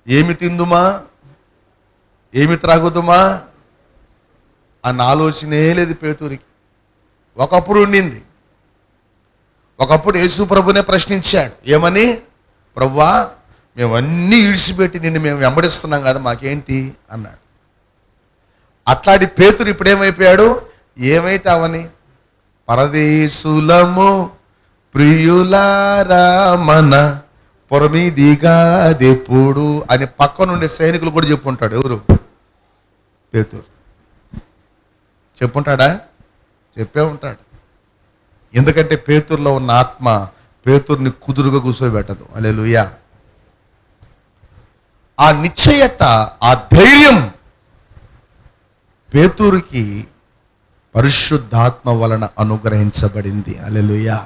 ఏమి తిందుమా, ఏమి త్రాగుదుమా అన్న ఆలోచనే లేదు పేతురికి. ఒకప్పుడు ఉండింది. ఒకప్పుడు యేసు ప్రభునే ప్రశ్నించాడు, ఏమని? ప్రభువా, మేము అన్నీ ఈడ్చిపెట్టి నిన్ను మేము వెంబడిస్తున్నాం కదా, మాకేంటి అన్నాడు. అట్లాంటి పేతురు ఇప్పుడు ఏమైపోయాడు? ఏమైతే అవని, పరదేశులము ప్రియులారా మన పొరమిదిగాదెప్పుడు అని పక్కనుండే సైనికులు కూడా చెప్పుంటాడు. ఎవరు? పేతురు. చెప్పుంటాడా? చెప్పే ఉంటాడు. ఎందుకంటే పేతురులో ఉన్న ఆత్మ పేతుర్ని కుదురుగా కూర్చోబెట్టదు. హల్లెలూయా. ఆ నిశ్చయత, ఆ ధైర్యం పేతురుకి పరిశుద్ధాత్మ వలన అనుగ్రహించబడింది. హల్లెలూయా.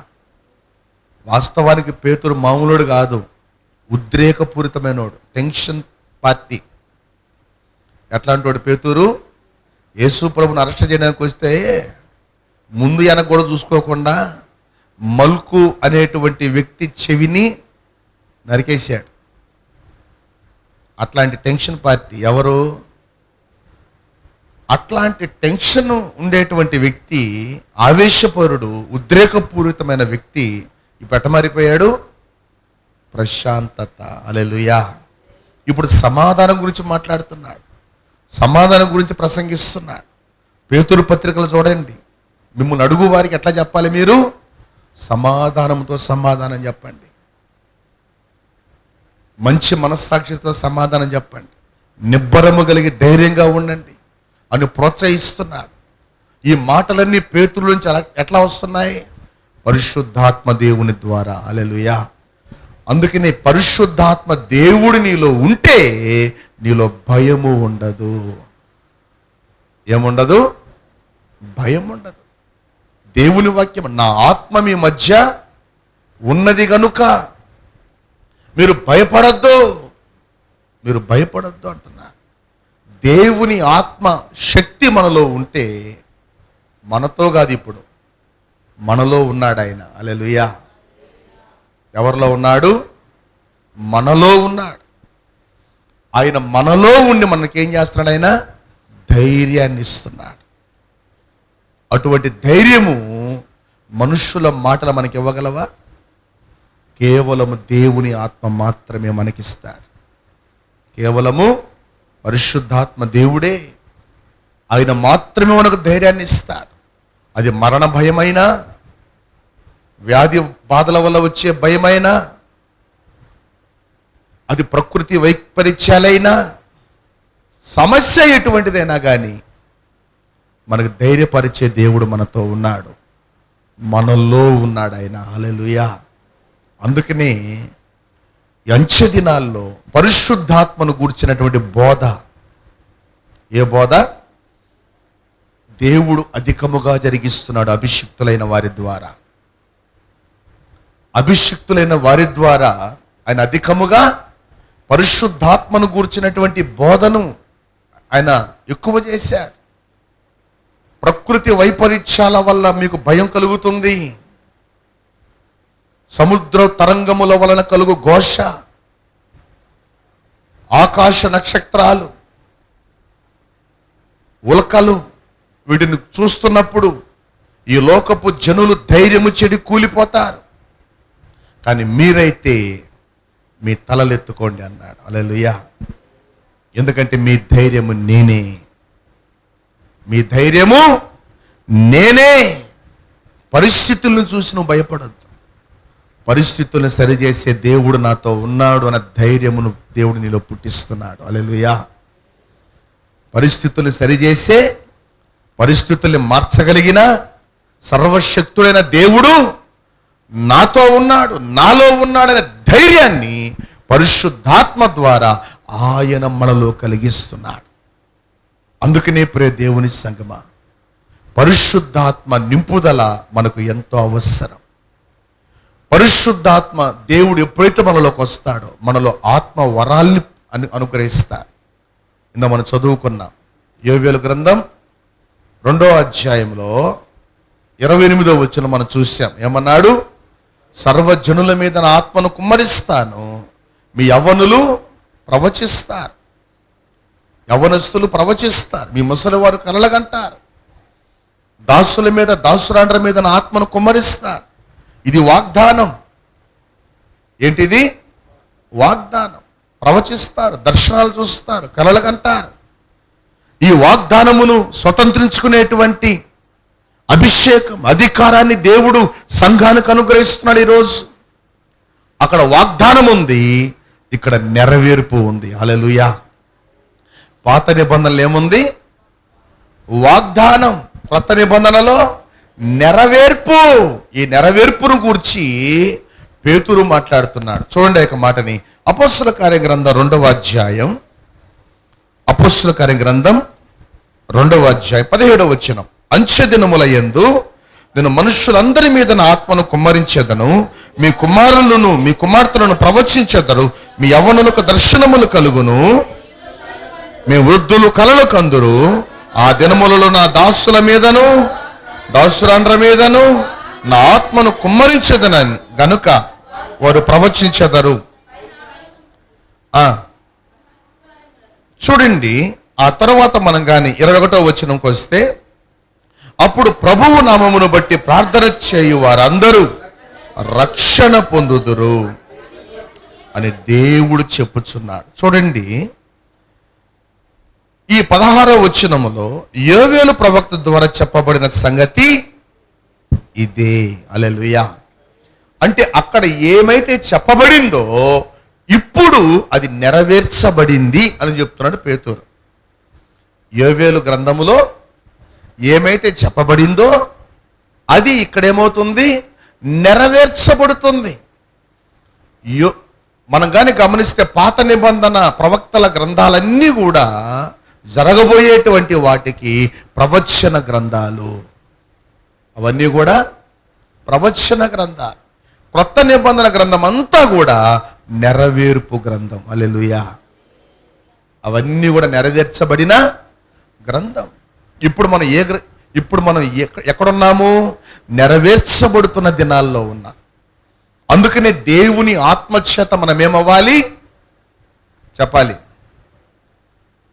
వాస్తవానికి పేతురు మామూలుడు కాదు, ఉద్రేకపూరితమైనోడు, టెన్షన్ పార్టీ. ఎట్లాంటి వాడు పేతురు? యేసు ప్రభుని అరెస్ట్ చేయడానికి వస్తే ముందు వెనక కూడా చూసుకోకుండా మల్కు అనేటువంటి వ్యక్తి చెవిని నరికేశాడు. అట్లాంటి టెన్షన్ పార్టీ. ఎవరు? అట్లాంటి టెన్షన్ ఉండేటువంటి వ్యక్తి, ఆవేశపరుడు, ఉద్రేకపూరితమైన వ్యక్తి ఇప్పుడు ఎట్ట మారిపోయాడు? ప్రశాంతత. హల్లెలూయా. ఇప్పుడు సమాధానం గురించి మాట్లాడుతున్నాడు, సమాధానం గురించి ప్రసంగిస్తున్నాడు. పేతురు పత్రికలు చూడండి, మిమ్మల్ని అడుగు వారికి ఎట్లా చెప్పాలి? మీరు సమాధానంతో సమాధానం చెప్పండి, మంచి మనస్సాక్షితో సమాధానం చెప్పండి, నిబ్బరము కలిగి ధైర్యంగా ఉండండి అని ప్రోత్సహిస్తున్నాడు. ఈ మాటలన్నీ పేతురు నుంచి ఎట్లా వస్తున్నాయి? పరిశుద్ధాత్మ దేవుని ద్వారా. హల్లెలూయా. అందుకని పరిశుద్ధాత్మ దేవుడు నీలో ఉంటే నీలో భయము ఉండదు. ఏముండదు? భయం ఉండదు. దేవుని వాక్యం, నా ఆత్మ మీ మధ్య ఉన్నది గనుక మీరు భయపడద్దు, మీరు భయపడద్దు అంటున్నా. దేవుని ఆత్మ శక్తి మనలో ఉంటే, మనతో కాదు, ఇప్పుడు మనలో ఉన్నాడు ఆయన. హల్లెలూయా. ఎవరిలో ఉన్నాడు? మనలో ఉన్నాడు. ఆయన మనలో ఉండి మనకేం చేస్తున్నాడు? ఆయన ధైర్యాన్ని ఇస్తున్నాడు. అటువంటి ధైర్యము మనుష్యుల మాటలు మనకి ఇవ్వగలవా? కేవలము దేవుని ఆత్మ మాత్రమే మనకిస్తాడు. కేవలము పరిశుద్ధాత్మ దేవుడే, ఆయన మాత్రమే మనకు ధైర్యాన్ని ఇస్తాడు. అది మరణ భయమైనా, వ్యాధి బాధల వల్ల వచ్చే భయమైనా, అది ప్రకృతి వైపరీత్యాలైనా, సమస్య ఎటువంటిదైనా కానీ మనకు ధైర్యపరిచే దేవుడు మనతో ఉన్నాడు. మనలో ఉన్నాడు ఆయన. హల్లెలూయా. అందుకనే ఈ అంచె దినాల్లో పరిశుద్ధాత్మను గూర్చినటువంటి బోధ, ఏ బోధ? దేవుడు అధికముగా జరిగిస్తున్నాడు అభిషిక్తులైన వారి ద్వారా. అభిషిక్తులైన వారి ద్వారా ఆయన అధికముగా పరిశుద్ధాత్మను గూర్చినటువంటి బోధను ఆయన ఎక్కువ చేశాడు. ప్రకృతి వైపరీత్యాల వల్ల మీకు భయం కలుగుతుంది. సముద్ర తరంగముల వలన కలుగు ఘోష, ఆకాశ నక్షత్రాలు, ఉల్కలు, వీటిని చూస్తున్నప్పుడు ఈ లోకపు జనులు ధైర్యము చెడి కూలిపోతారు. కానీ మీరైతే మీ తలలెత్తుకోండి అన్నాడు. హల్లెలూయా. ఎందుకంటే మీ ధైర్యము నేనే, మీ ధైర్యము నేనే. పరిస్థితులను చూసి నువ్వు భయపడద్దు. పరిస్థితులను సరిచేసే దేవుడు నాతో ఉన్నాడు అన్న ధైర్యమును దేవుడు నీలో పుట్టిస్తున్నాడు. హల్లెలూయా. పరిస్థితులు సరిచేసే, పరిస్థితుల్ని మార్చగలిగిన సర్వశక్తుడైన దేవుడు నాతో ఉన్నాడు, నాలో ఉన్నాడనే ధైర్యాన్ని పరిశుద్ధాత్మ ద్వారా ఆయన మనలో కలిగిస్తున్నాడు. అందుకనే ప్రియ దేవుని సంగమా, పరిశుద్ధాత్మ నింపుదల మనకు ఎంతో అవసరం. పరిశుద్ధాత్మ దేవుడు ఎప్పుడైతే మనలోకి వస్తాడో మనలో ఆత్మ వరాల్ని అనుగ్రహిస్తాడు. ఇందా మనం చదువుకున్నాం యోవేలు గ్రంథం 2వ అధ్యాయంలో 28వ వచనం మనం చూసాం. ఏమన్నాడు? సర్వజనుల మీద నా ఆత్మను కుమ్మరిస్తాను, మీ యవ్వనులు ప్రవచిస్తారు, యవ్వనస్తులు ప్రవచిస్తారు, మీ ముసలివారు కలలుగంటారు, దాసుల మీద దాసురాండ్ర మీద నా ఆత్మను కుమ్మరిస్తాను. ఇది వాగ్దానం. ఏంటిది? వాగ్దానం. ప్రవచిస్తారు, దర్శనాలు చూస్తారు, కలలుగంటారు. ఈ వాగ్దానమును స్వతంత్రించుకునేటువంటి అభిషేకం, అధికారాన్ని దేవుడు సంఘానికి అనుగ్రహిస్తున్నాడు. ఈరోజు అక్కడ వాగ్దానం ఉంది, ఇక్కడ నెరవేర్పు ఉంది. హల్లెలూయా. పాత నిబంధనలు ఏముంది? వాగ్దానం. కొత్త నిబంధనలో నెరవేర్పు. ఈ నెరవేర్పును గూర్చి పేతురు మాట్లాడుతున్నాడు. చూడండి ఒక మాటని. అపోస్తల కార్య గ్రంథం 2వ అధ్యాయం, అపోస్తల కార్య గ్రంథం 2వ అధ్యాయం 17వ వచనం. అంచె దినముల యందు నేను మనుషులందరి మీద నా ఆత్మను కుమ్మరించెదను, మీ కుమారులను మీ కుమార్తెలను ప్రవచించెదరు, మీ యవ్వనులకు దర్శనములు కలుగును, మీ వృద్ధులు కలలు కందురు. ఆ దినములలో నా దాసుల మీదను దాసురాండ్ర మీదను నా ఆత్మను కుమ్మరించెదనని గనుక వారు ప్రవచించెదరు. చూడండి, ఆ తర్వాత మనం కానీ 21వ వచనంకి వస్తే, అప్పుడు ప్రభువు నామమును బట్టి ప్రార్థన చేయు వారందరూ రక్షణ పొందుదురు అని దేవుడు చెప్పుచున్నాడు. చూడండి, ఈ 16వ వచనములో యోవేలు ప్రవక్త ద్వారా చెప్పబడిన సంగతి ఇదే. హల్లెలూయా. అంటే అక్కడ ఏమైతే చెప్పబడిందో ఇప్పుడు అది నెరవేర్చబడింది అని చెప్తున్నాడు పేతురు. యోవేలు గ్రంథములో ఏమైతే చెప్పబడిందో అది ఇక్కడేమవుతుంది? నెరవేర్చబడుతుంది. మనం కానీ గమనిస్తే పాత నిబంధన ప్రవక్తల గ్రంథాలన్నీ కూడా జరగబోయేటువంటి వాటికి ప్రవచన గ్రంథాలు. అవన్నీ కూడా ప్రవచన గ్రంథాలు. కొత్త నిబంధన గ్రంథం అంతా కూడా నెరవేర్పు గ్రంథం. హల్లెలూయా. అవన్నీ కూడా నెరవేర్చబడిన గ్రంథం. ఇప్పుడు మనం ఎక్కడున్నాము? నెరవేర్చబడుతున్న దినాల్లో ఉన్నాం. అందుకనే దేవుని ఆత్మచేత మనం ఏమవ్వాలి? చెప్పాలి,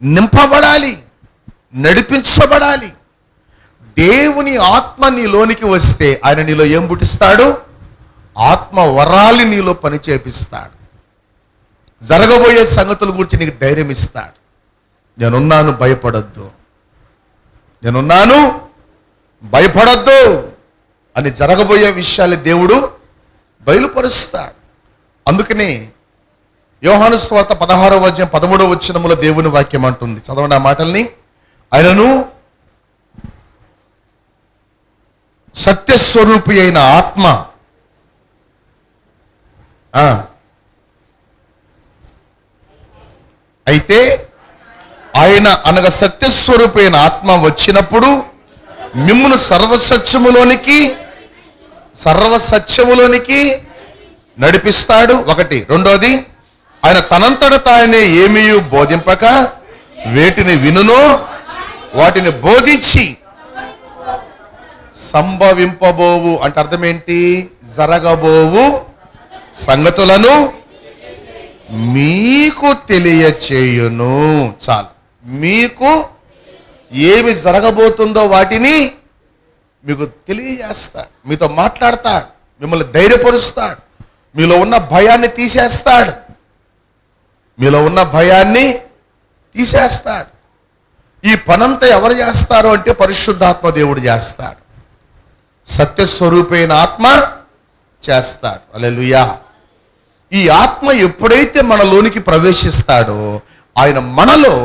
నింపబడాలి, నడిపించబడాలి. దేవుని ఆత్మ నీలోనికి వస్తే ఆయన నీలో ఏం పుట్టిస్తాడు? ఆత్మ వరాలి నీలో పని చేపిస్తాడు. జరగబోయే సంగతుల గురించి నీకు ధైర్యం ఇస్తాడు. నేనున్నాను, భయపడొద్దు, నేనున్నాను, భయపడొద్దు అని జరగబోయే విషయాలు దేవుడు బయలుపరుస్తాడు. అందుకనే యోహాను సువార్త 16వ అధ్యాయం 13వ వచనములో దేవుని వాక్యం అంటుంది. చదవండి ఆ మాటల్ని. ఆయనను సత్యస్వరూపి అయిన ఆత్మ అయితే ఆయన అనగా సత్యస్వరూపి అయిన ఆత్మ వచ్చినప్పుడు మిమ్మును సర్వసత్యములోనికి నడిపిస్తాడు. ఒకటి. రెండోది, ఆయన తనంతట తానే ఏమీ బోధింపక వేటిని వినునో వాటిని బోధించి సంభవింపబోవు అంటే అర్థం ఏంటి? జరగబోవు సంగతులను మీకు తెలియచేయును. చాలు. మీకు ఏమి జరగబోతుందో వాటిని మీకు తెలియజేస్తాడు, మీతో మాట్లాడతాడు, మిమ్మల్ని ధైర్యపరుస్తాడు, మీలో ఉన్న భయాన్ని తీసేస్తాడు, ఈ పనంతా ఎవరు చేస్తారు అంటే పరిశుద్ధాత్మ దేవుడు చేస్తాడు. సత్యస్వరూపైన ఆత్మ చేస్తాడు. హల్లెలూయా. ఈ ఆత్మ ఎప్పుడైతే మనలోనికి ప్రవేశిస్తాడో ఆయన మనలో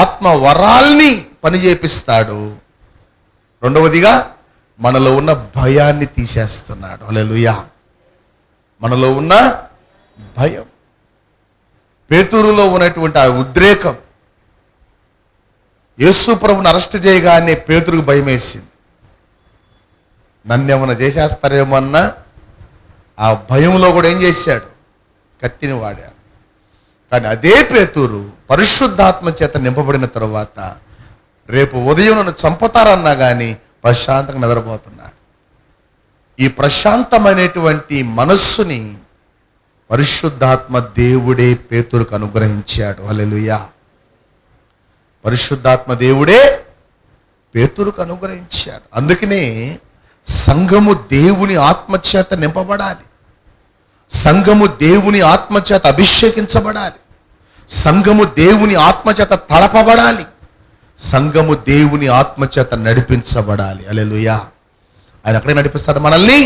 ఆత్మ వరాల్ని పనిచేపిస్తాడు. రెండవదిగా మనలో ఉన్న భయాన్ని తీసేస్తున్నాడు. హల్లెలూయా. మనలో ఉన్న భయం, పేతురులో ఉన్నటువంటి ఆ ఉద్రేకం, యేసు ప్రభుని అరెస్ట్ చేయగానే పేతురుకు భయం వేసింది. నన్నేమన్నా చేసేస్తారేమో అన్న ఆ భయంలో కూడా ఏం చేశాడు? కత్తిని వాడాడు. కానీ అదే పేతురు పరిశుద్ధాత్మ చేత నింపబడిన తరువాత రేపు ఉదయం నన్ను చంపుతారన్నా కానీ ప్రశాంతంగా నిద్రపోతున్నాడు. ఈ ప్రశాంతమైనటువంటి మనస్సుని పరిశుద్ధాత్మ దేవుడే పేతురుకు అనుగ్రహించాడు. హల్లెలూయా. పరిశుద్ధాత్మ దేవుడే పేతురుకు అనుగ్రహించాడు. అందుకనే సంఘము దేవుని ఆత్మచేత నింపబడాలి, సంఘము దేవుని ఆత్మచేత అభిషేకించబడాలి, సంఘము దేవుని ఆత్మచేత తడపబడాలి, సంఘము దేవుని ఆత్మచేత నడిపించబడాలి. హల్లెలూయా. ఆయన అక్కడే నడిపిస్తాడు మనల్ని.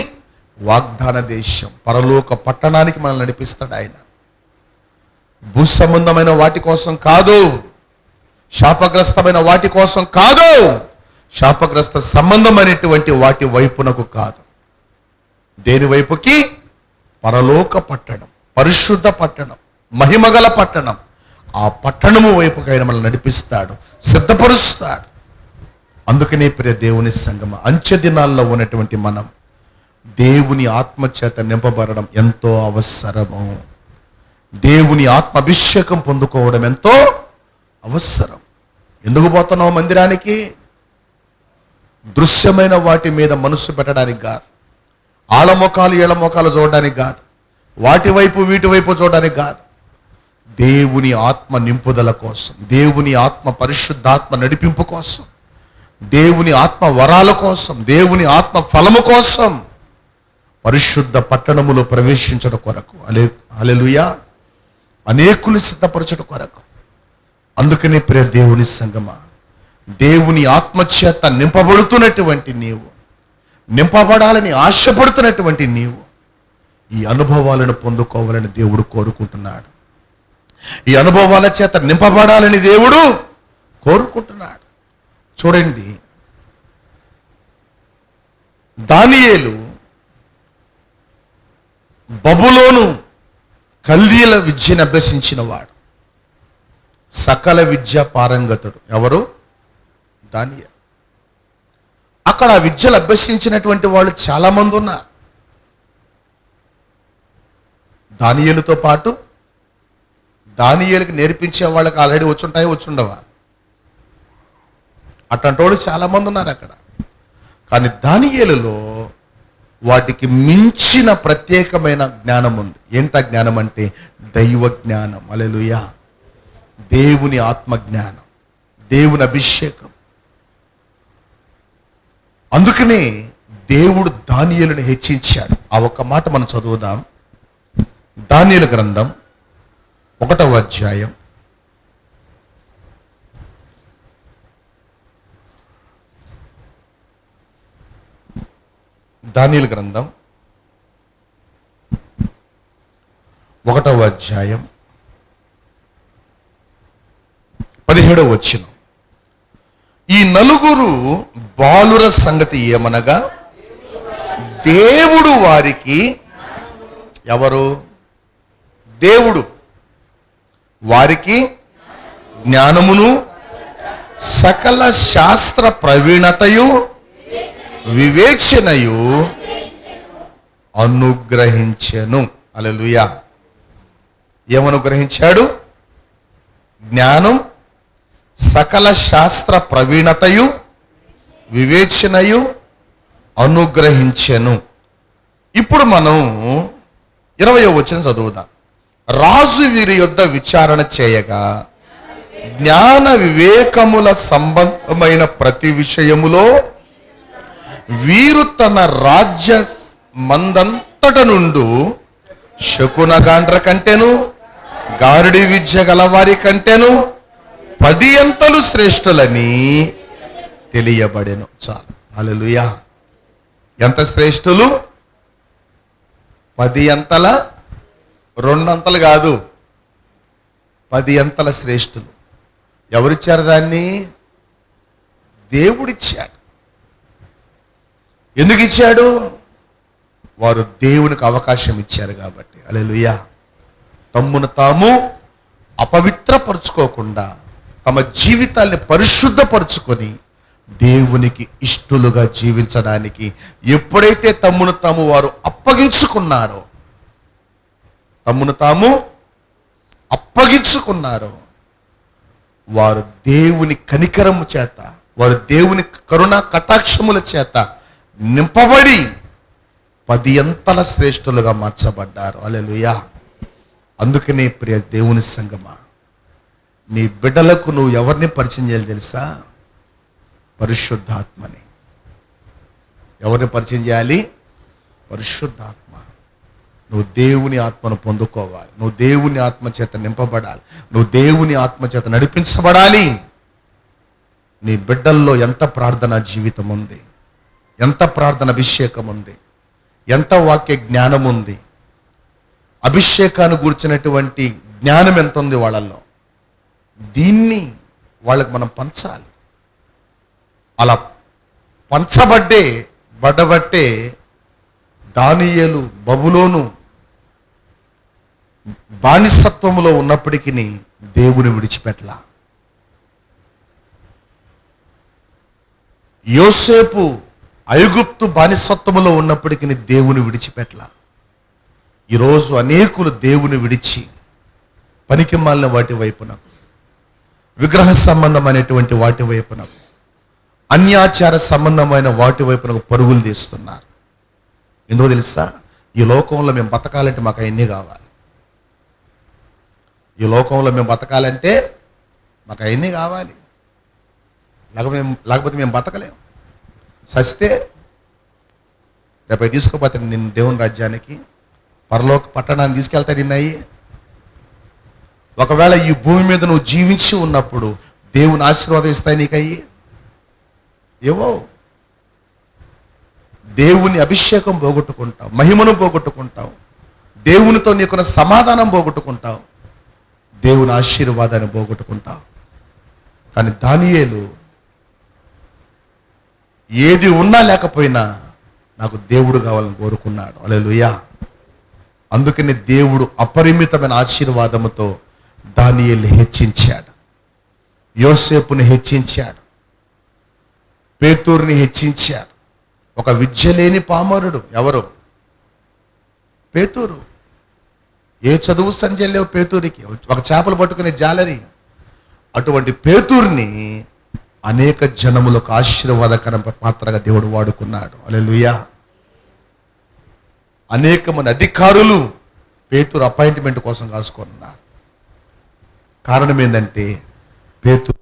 వాగ్దాన దేశం, పరలోక పట్టణానికి మనల్ని నడిపిస్తాడు ఆయన. భూ సంబంధమైన వాటి కోసం కాదు, శాపగ్రస్తమైన వాటి కోసం కాదు, శాపగ్రస్త సంబంధమైనటువంటి వాటి వైపునకు కాదు. దేని వైపుకి? పరలోక పట్టణం, పరిశుద్ధ పట్టణం, మహిమగల పట్టణం. ఆ పట్టణము వైపుకి ఆయన మనల్ని నడిపిస్తాడు, సిద్ధపరుస్తాడు. అందుకనే ప్రియ దేవుని సంగమ, అంచె దినాల్లో ఉన్నటువంటి మనం దేవుని ఆత్మచేత నింపబడడం ఎంతో అవసరము. దేవుని ఆత్మ అభిషేకం పొందుకోవడం ఎంతో అవసరం. ఎందుకు పోతున్నావు మందిరానికి? దృశ్యమైన వాటి మీద మనస్సు పెట్టడానికి కాదు, ఆళ్ళమొఖాలు ఏళ్ళమొఖాలు చూడడానికి కాదు, వాటి వైపు వీటి వైపు చూడడానికి కాదు. దేవుని ఆత్మ నింపుదల కోసం, దేవుని ఆత్మ పరిశుద్ధాత్మ నడిపింపు కోసం, దేవుని ఆత్మ వరాల కోసం, దేవుని ఆత్మ ఫలము కోసం పరిశుద్ధ పట్టణములో ప్రవేశించడం కొరకు. హల్లెలూయా. అనేకులు సిద్ధపరచడం కొరకు. అందుకనే ప్రియ దేవుని సంగమా, దేవుని ఆత్మచేత నింపబడుతున్నటువంటి నీవు, నింపబడాలని ఆశపడుతున్నటువంటి నీవు ఈ అనుభవాలను పొందుకోవాలని దేవుడు కోరుకుంటున్నాడు. ఈ అనుభవాల చేత నింపబడాలని దేవుడు కోరుకుంటున్నాడు. చూడండి, దానియేలు బబులోను కల్దీల విద్యను అభ్యసించిన వాడు, సకల విద్య పారంగతుడు. ఎవరు? దానియేలు. అక్కడ ఆ విద్యలు అభ్యసించినటువంటి వాళ్ళు చాలా మంది ఉన్నారు. దానియేలుతో పాటు దానియేలుకి నేర్పించే వాళ్ళకి ఆల్రెడీ వచ్చుండవా? అట్లాంటి వాళ్ళు చాలా మంది ఉన్నారు అక్కడ. కానీ దానియేలులో వాటికి మించిన ప్రత్యేకమైన జ్ఞానం ఉంది. ఏంటా జ్ఞానం అంటే? దైవ జ్ఞానం. హల్లెలూయా. దేవుని ఆత్మ జ్ఞానం, దేవుని అభిషేకం. అందుకనే దేవుడు దానియేలుని హెచ్చించాడు. ఆ ఒక్క మాట మనం చదువుదాం. దానియేలు గ్రంథం 1వ అధ్యాయం 17వ వచనం. ఈ నలుగురు బాలుర సంగతి ఏమనగా దేవుడు వారికి, ఎవరు? దేవుడు వారికి జ్ఞానమును సకల శాస్త్ర ప్రవీణతయు వివేచనయు అనుగ్రహించెను. హల్లెలూయా. ఏమనుగ్రహించాడు? జ్ఞానం, సకల శాస్త్ర ప్రవీణతయు వివేచనయు అనుగ్రహించెను. ఇప్పుడు మనం 20వ వచనం చదువుదాం. రాజు వీరి యొద్ద విచారణ చేయగా జ్ఞాన వివేకముల సంబంధమైన ప్రతి విషయములో వీరు తన రాజ్య మందంతట నుండు శకునగాండ్ర కంటెను, గారడి విద్య గలవారి కంటెను 10 అంతలు శ్రేష్ఠులని తెలియబడెను. చాలు. హల్లెలూయా. ఎంత శ్రేష్ఠులు? 10 అంతల, 2 అంతలు కాదు, 10 అంతల శ్రేష్ఠులు. ఎవరిచ్చారు దాన్ని? దేవుడిచ్చాడు. ఎందుకు ఇచ్చాడు? వారు దేవునికి అవకాశం ఇచ్చారు కాబట్టి. హల్లెలూయా. తమ్మును తాము అపవిత్రపరుచుకోకుండా తమ జీవితాన్ని పరిశుద్ధపరుచుకొని దేవునికి ఇష్టలుగా జీవించడానికి ఎప్పుడైతే తమ్మును తాము వారు అప్పగించుకున్నారో, తమ్మును తాము అప్పగించుకున్నారో, వారు దేవుని కనికరము చేత, వారు దేవుని కరుణా కటాక్షముల చేత నింపబడి 10 అంతల శ్రేష్ఠులుగా మార్చబడ్డారు. హల్లెలూయా. అందుకనే ప్రియ దేవుని సంగమా, నీ బిడ్డలకు నువ్వు ఎవరిని పరిచయం చేయాలి తెలుసా? పరిశుద్ధాత్మని. ఎవరిని పరిచయం చేయాలి? పరిశుద్ధాత్మ. నువ్వు దేవుని ఆత్మను పొందుకోవాలి. నువ్వు దేవుని ఆత్మ చేత నింపబడాలి. నువ్వు దేవుని ఆత్మ చేత నడిపించబడాలి. నీ బిడ్డల్లో ఎంత ప్రార్థన జీవితం ఉంది, ఎంత ప్రార్థన అభిషేకం ఉంది, ఎంత వాక్య జ్ఞానం ఉంది, అభిషేకాన్ని గూర్చినటువంటి జ్ఞానం ఎంత ఉంది వాళ్ళల్లో. దీన్ని వాళ్ళకి మనం పంచాలి. అలా బడ్డబట్టే దానియేలు బబులోను బానిసత్వములో ఉన్నప్పటికీ దేవుని విడిచిపెట్టలా. యోసేపు ఐగుప్తు బానిసత్వములో ఉన్నప్పటికీ దేవుని విడిచిపెట్టలా. ఈరోజు అనేకులు దేవుని విడిచి పనికి మాలిన వాటి వైపునకు, విగ్రహ సంబంధమైనటువంటి వాటి వైపునకు, అన్యాచార సంబంధమైన వాటి వైపునకు పరుగులు తీస్తున్నారు. ఎందుకో తెలుసా? ఈ లోకంలో మేము బతకాలంటే మాకు అవన్నీ కావాలి. ఈ లోకంలో మేము బతకాలంటే మాకు అవన్నీ కావాలి. లేకపోతే మేము బతకలేం. సస్తే రేపు తీసుకోపోతే నిన్ను దేవుని రాజ్యానికి, పరలోక పట్టణాన్ని తీసుకెళ్తా నిన్నయ్యి. ఒకవేళ ఈ భూమి మీద నువ్వు జీవించి ఉన్నప్పుడు దేవుని ఆశీర్వాదం ఇస్తాయి నీకయ్యి. ఏవో దేవుని అభిషేకం పోగొట్టుకుంటావు, మహిమను పోగొట్టుకుంటావు, దేవునితో నీకున్న సమాధానం పోగొట్టుకుంటావు, దేవుని ఆశీర్వాదాన్ని పోగొట్టుకుంటావు. కానీ దానియేలు ఏది ఉన్నా లేకపోయినా నాకు దేవుడు కావాలని కోరుకున్నాడు. హల్లెలూయా. అందుకని దేవుడు అపరిమితమైన ఆశీర్వాదముతో దానియేలు హెచ్చించాడు, యోసేపుని హెచ్చించాడు, పేతురుని హెచ్చించాడు. ఒక విద్య లేని పామరుడు ఎవరు? పేతురు. ఏ చదువు సంజయ్ లేవు పేతురికి, ఒక చేపలు పట్టుకునే జాలరి. అటువంటి పేతుర్ని అనేక జనములకు ఆశీర్వాదకర పాత్రగా దేవుడు వాడుకున్నాడు. హల్లెలూయా. అనేక మంది అధికారులు పేతురు అపాయింట్మెంట్ కోసం కాసుకున్నారు. కారణం ఏంటంటే పేతురు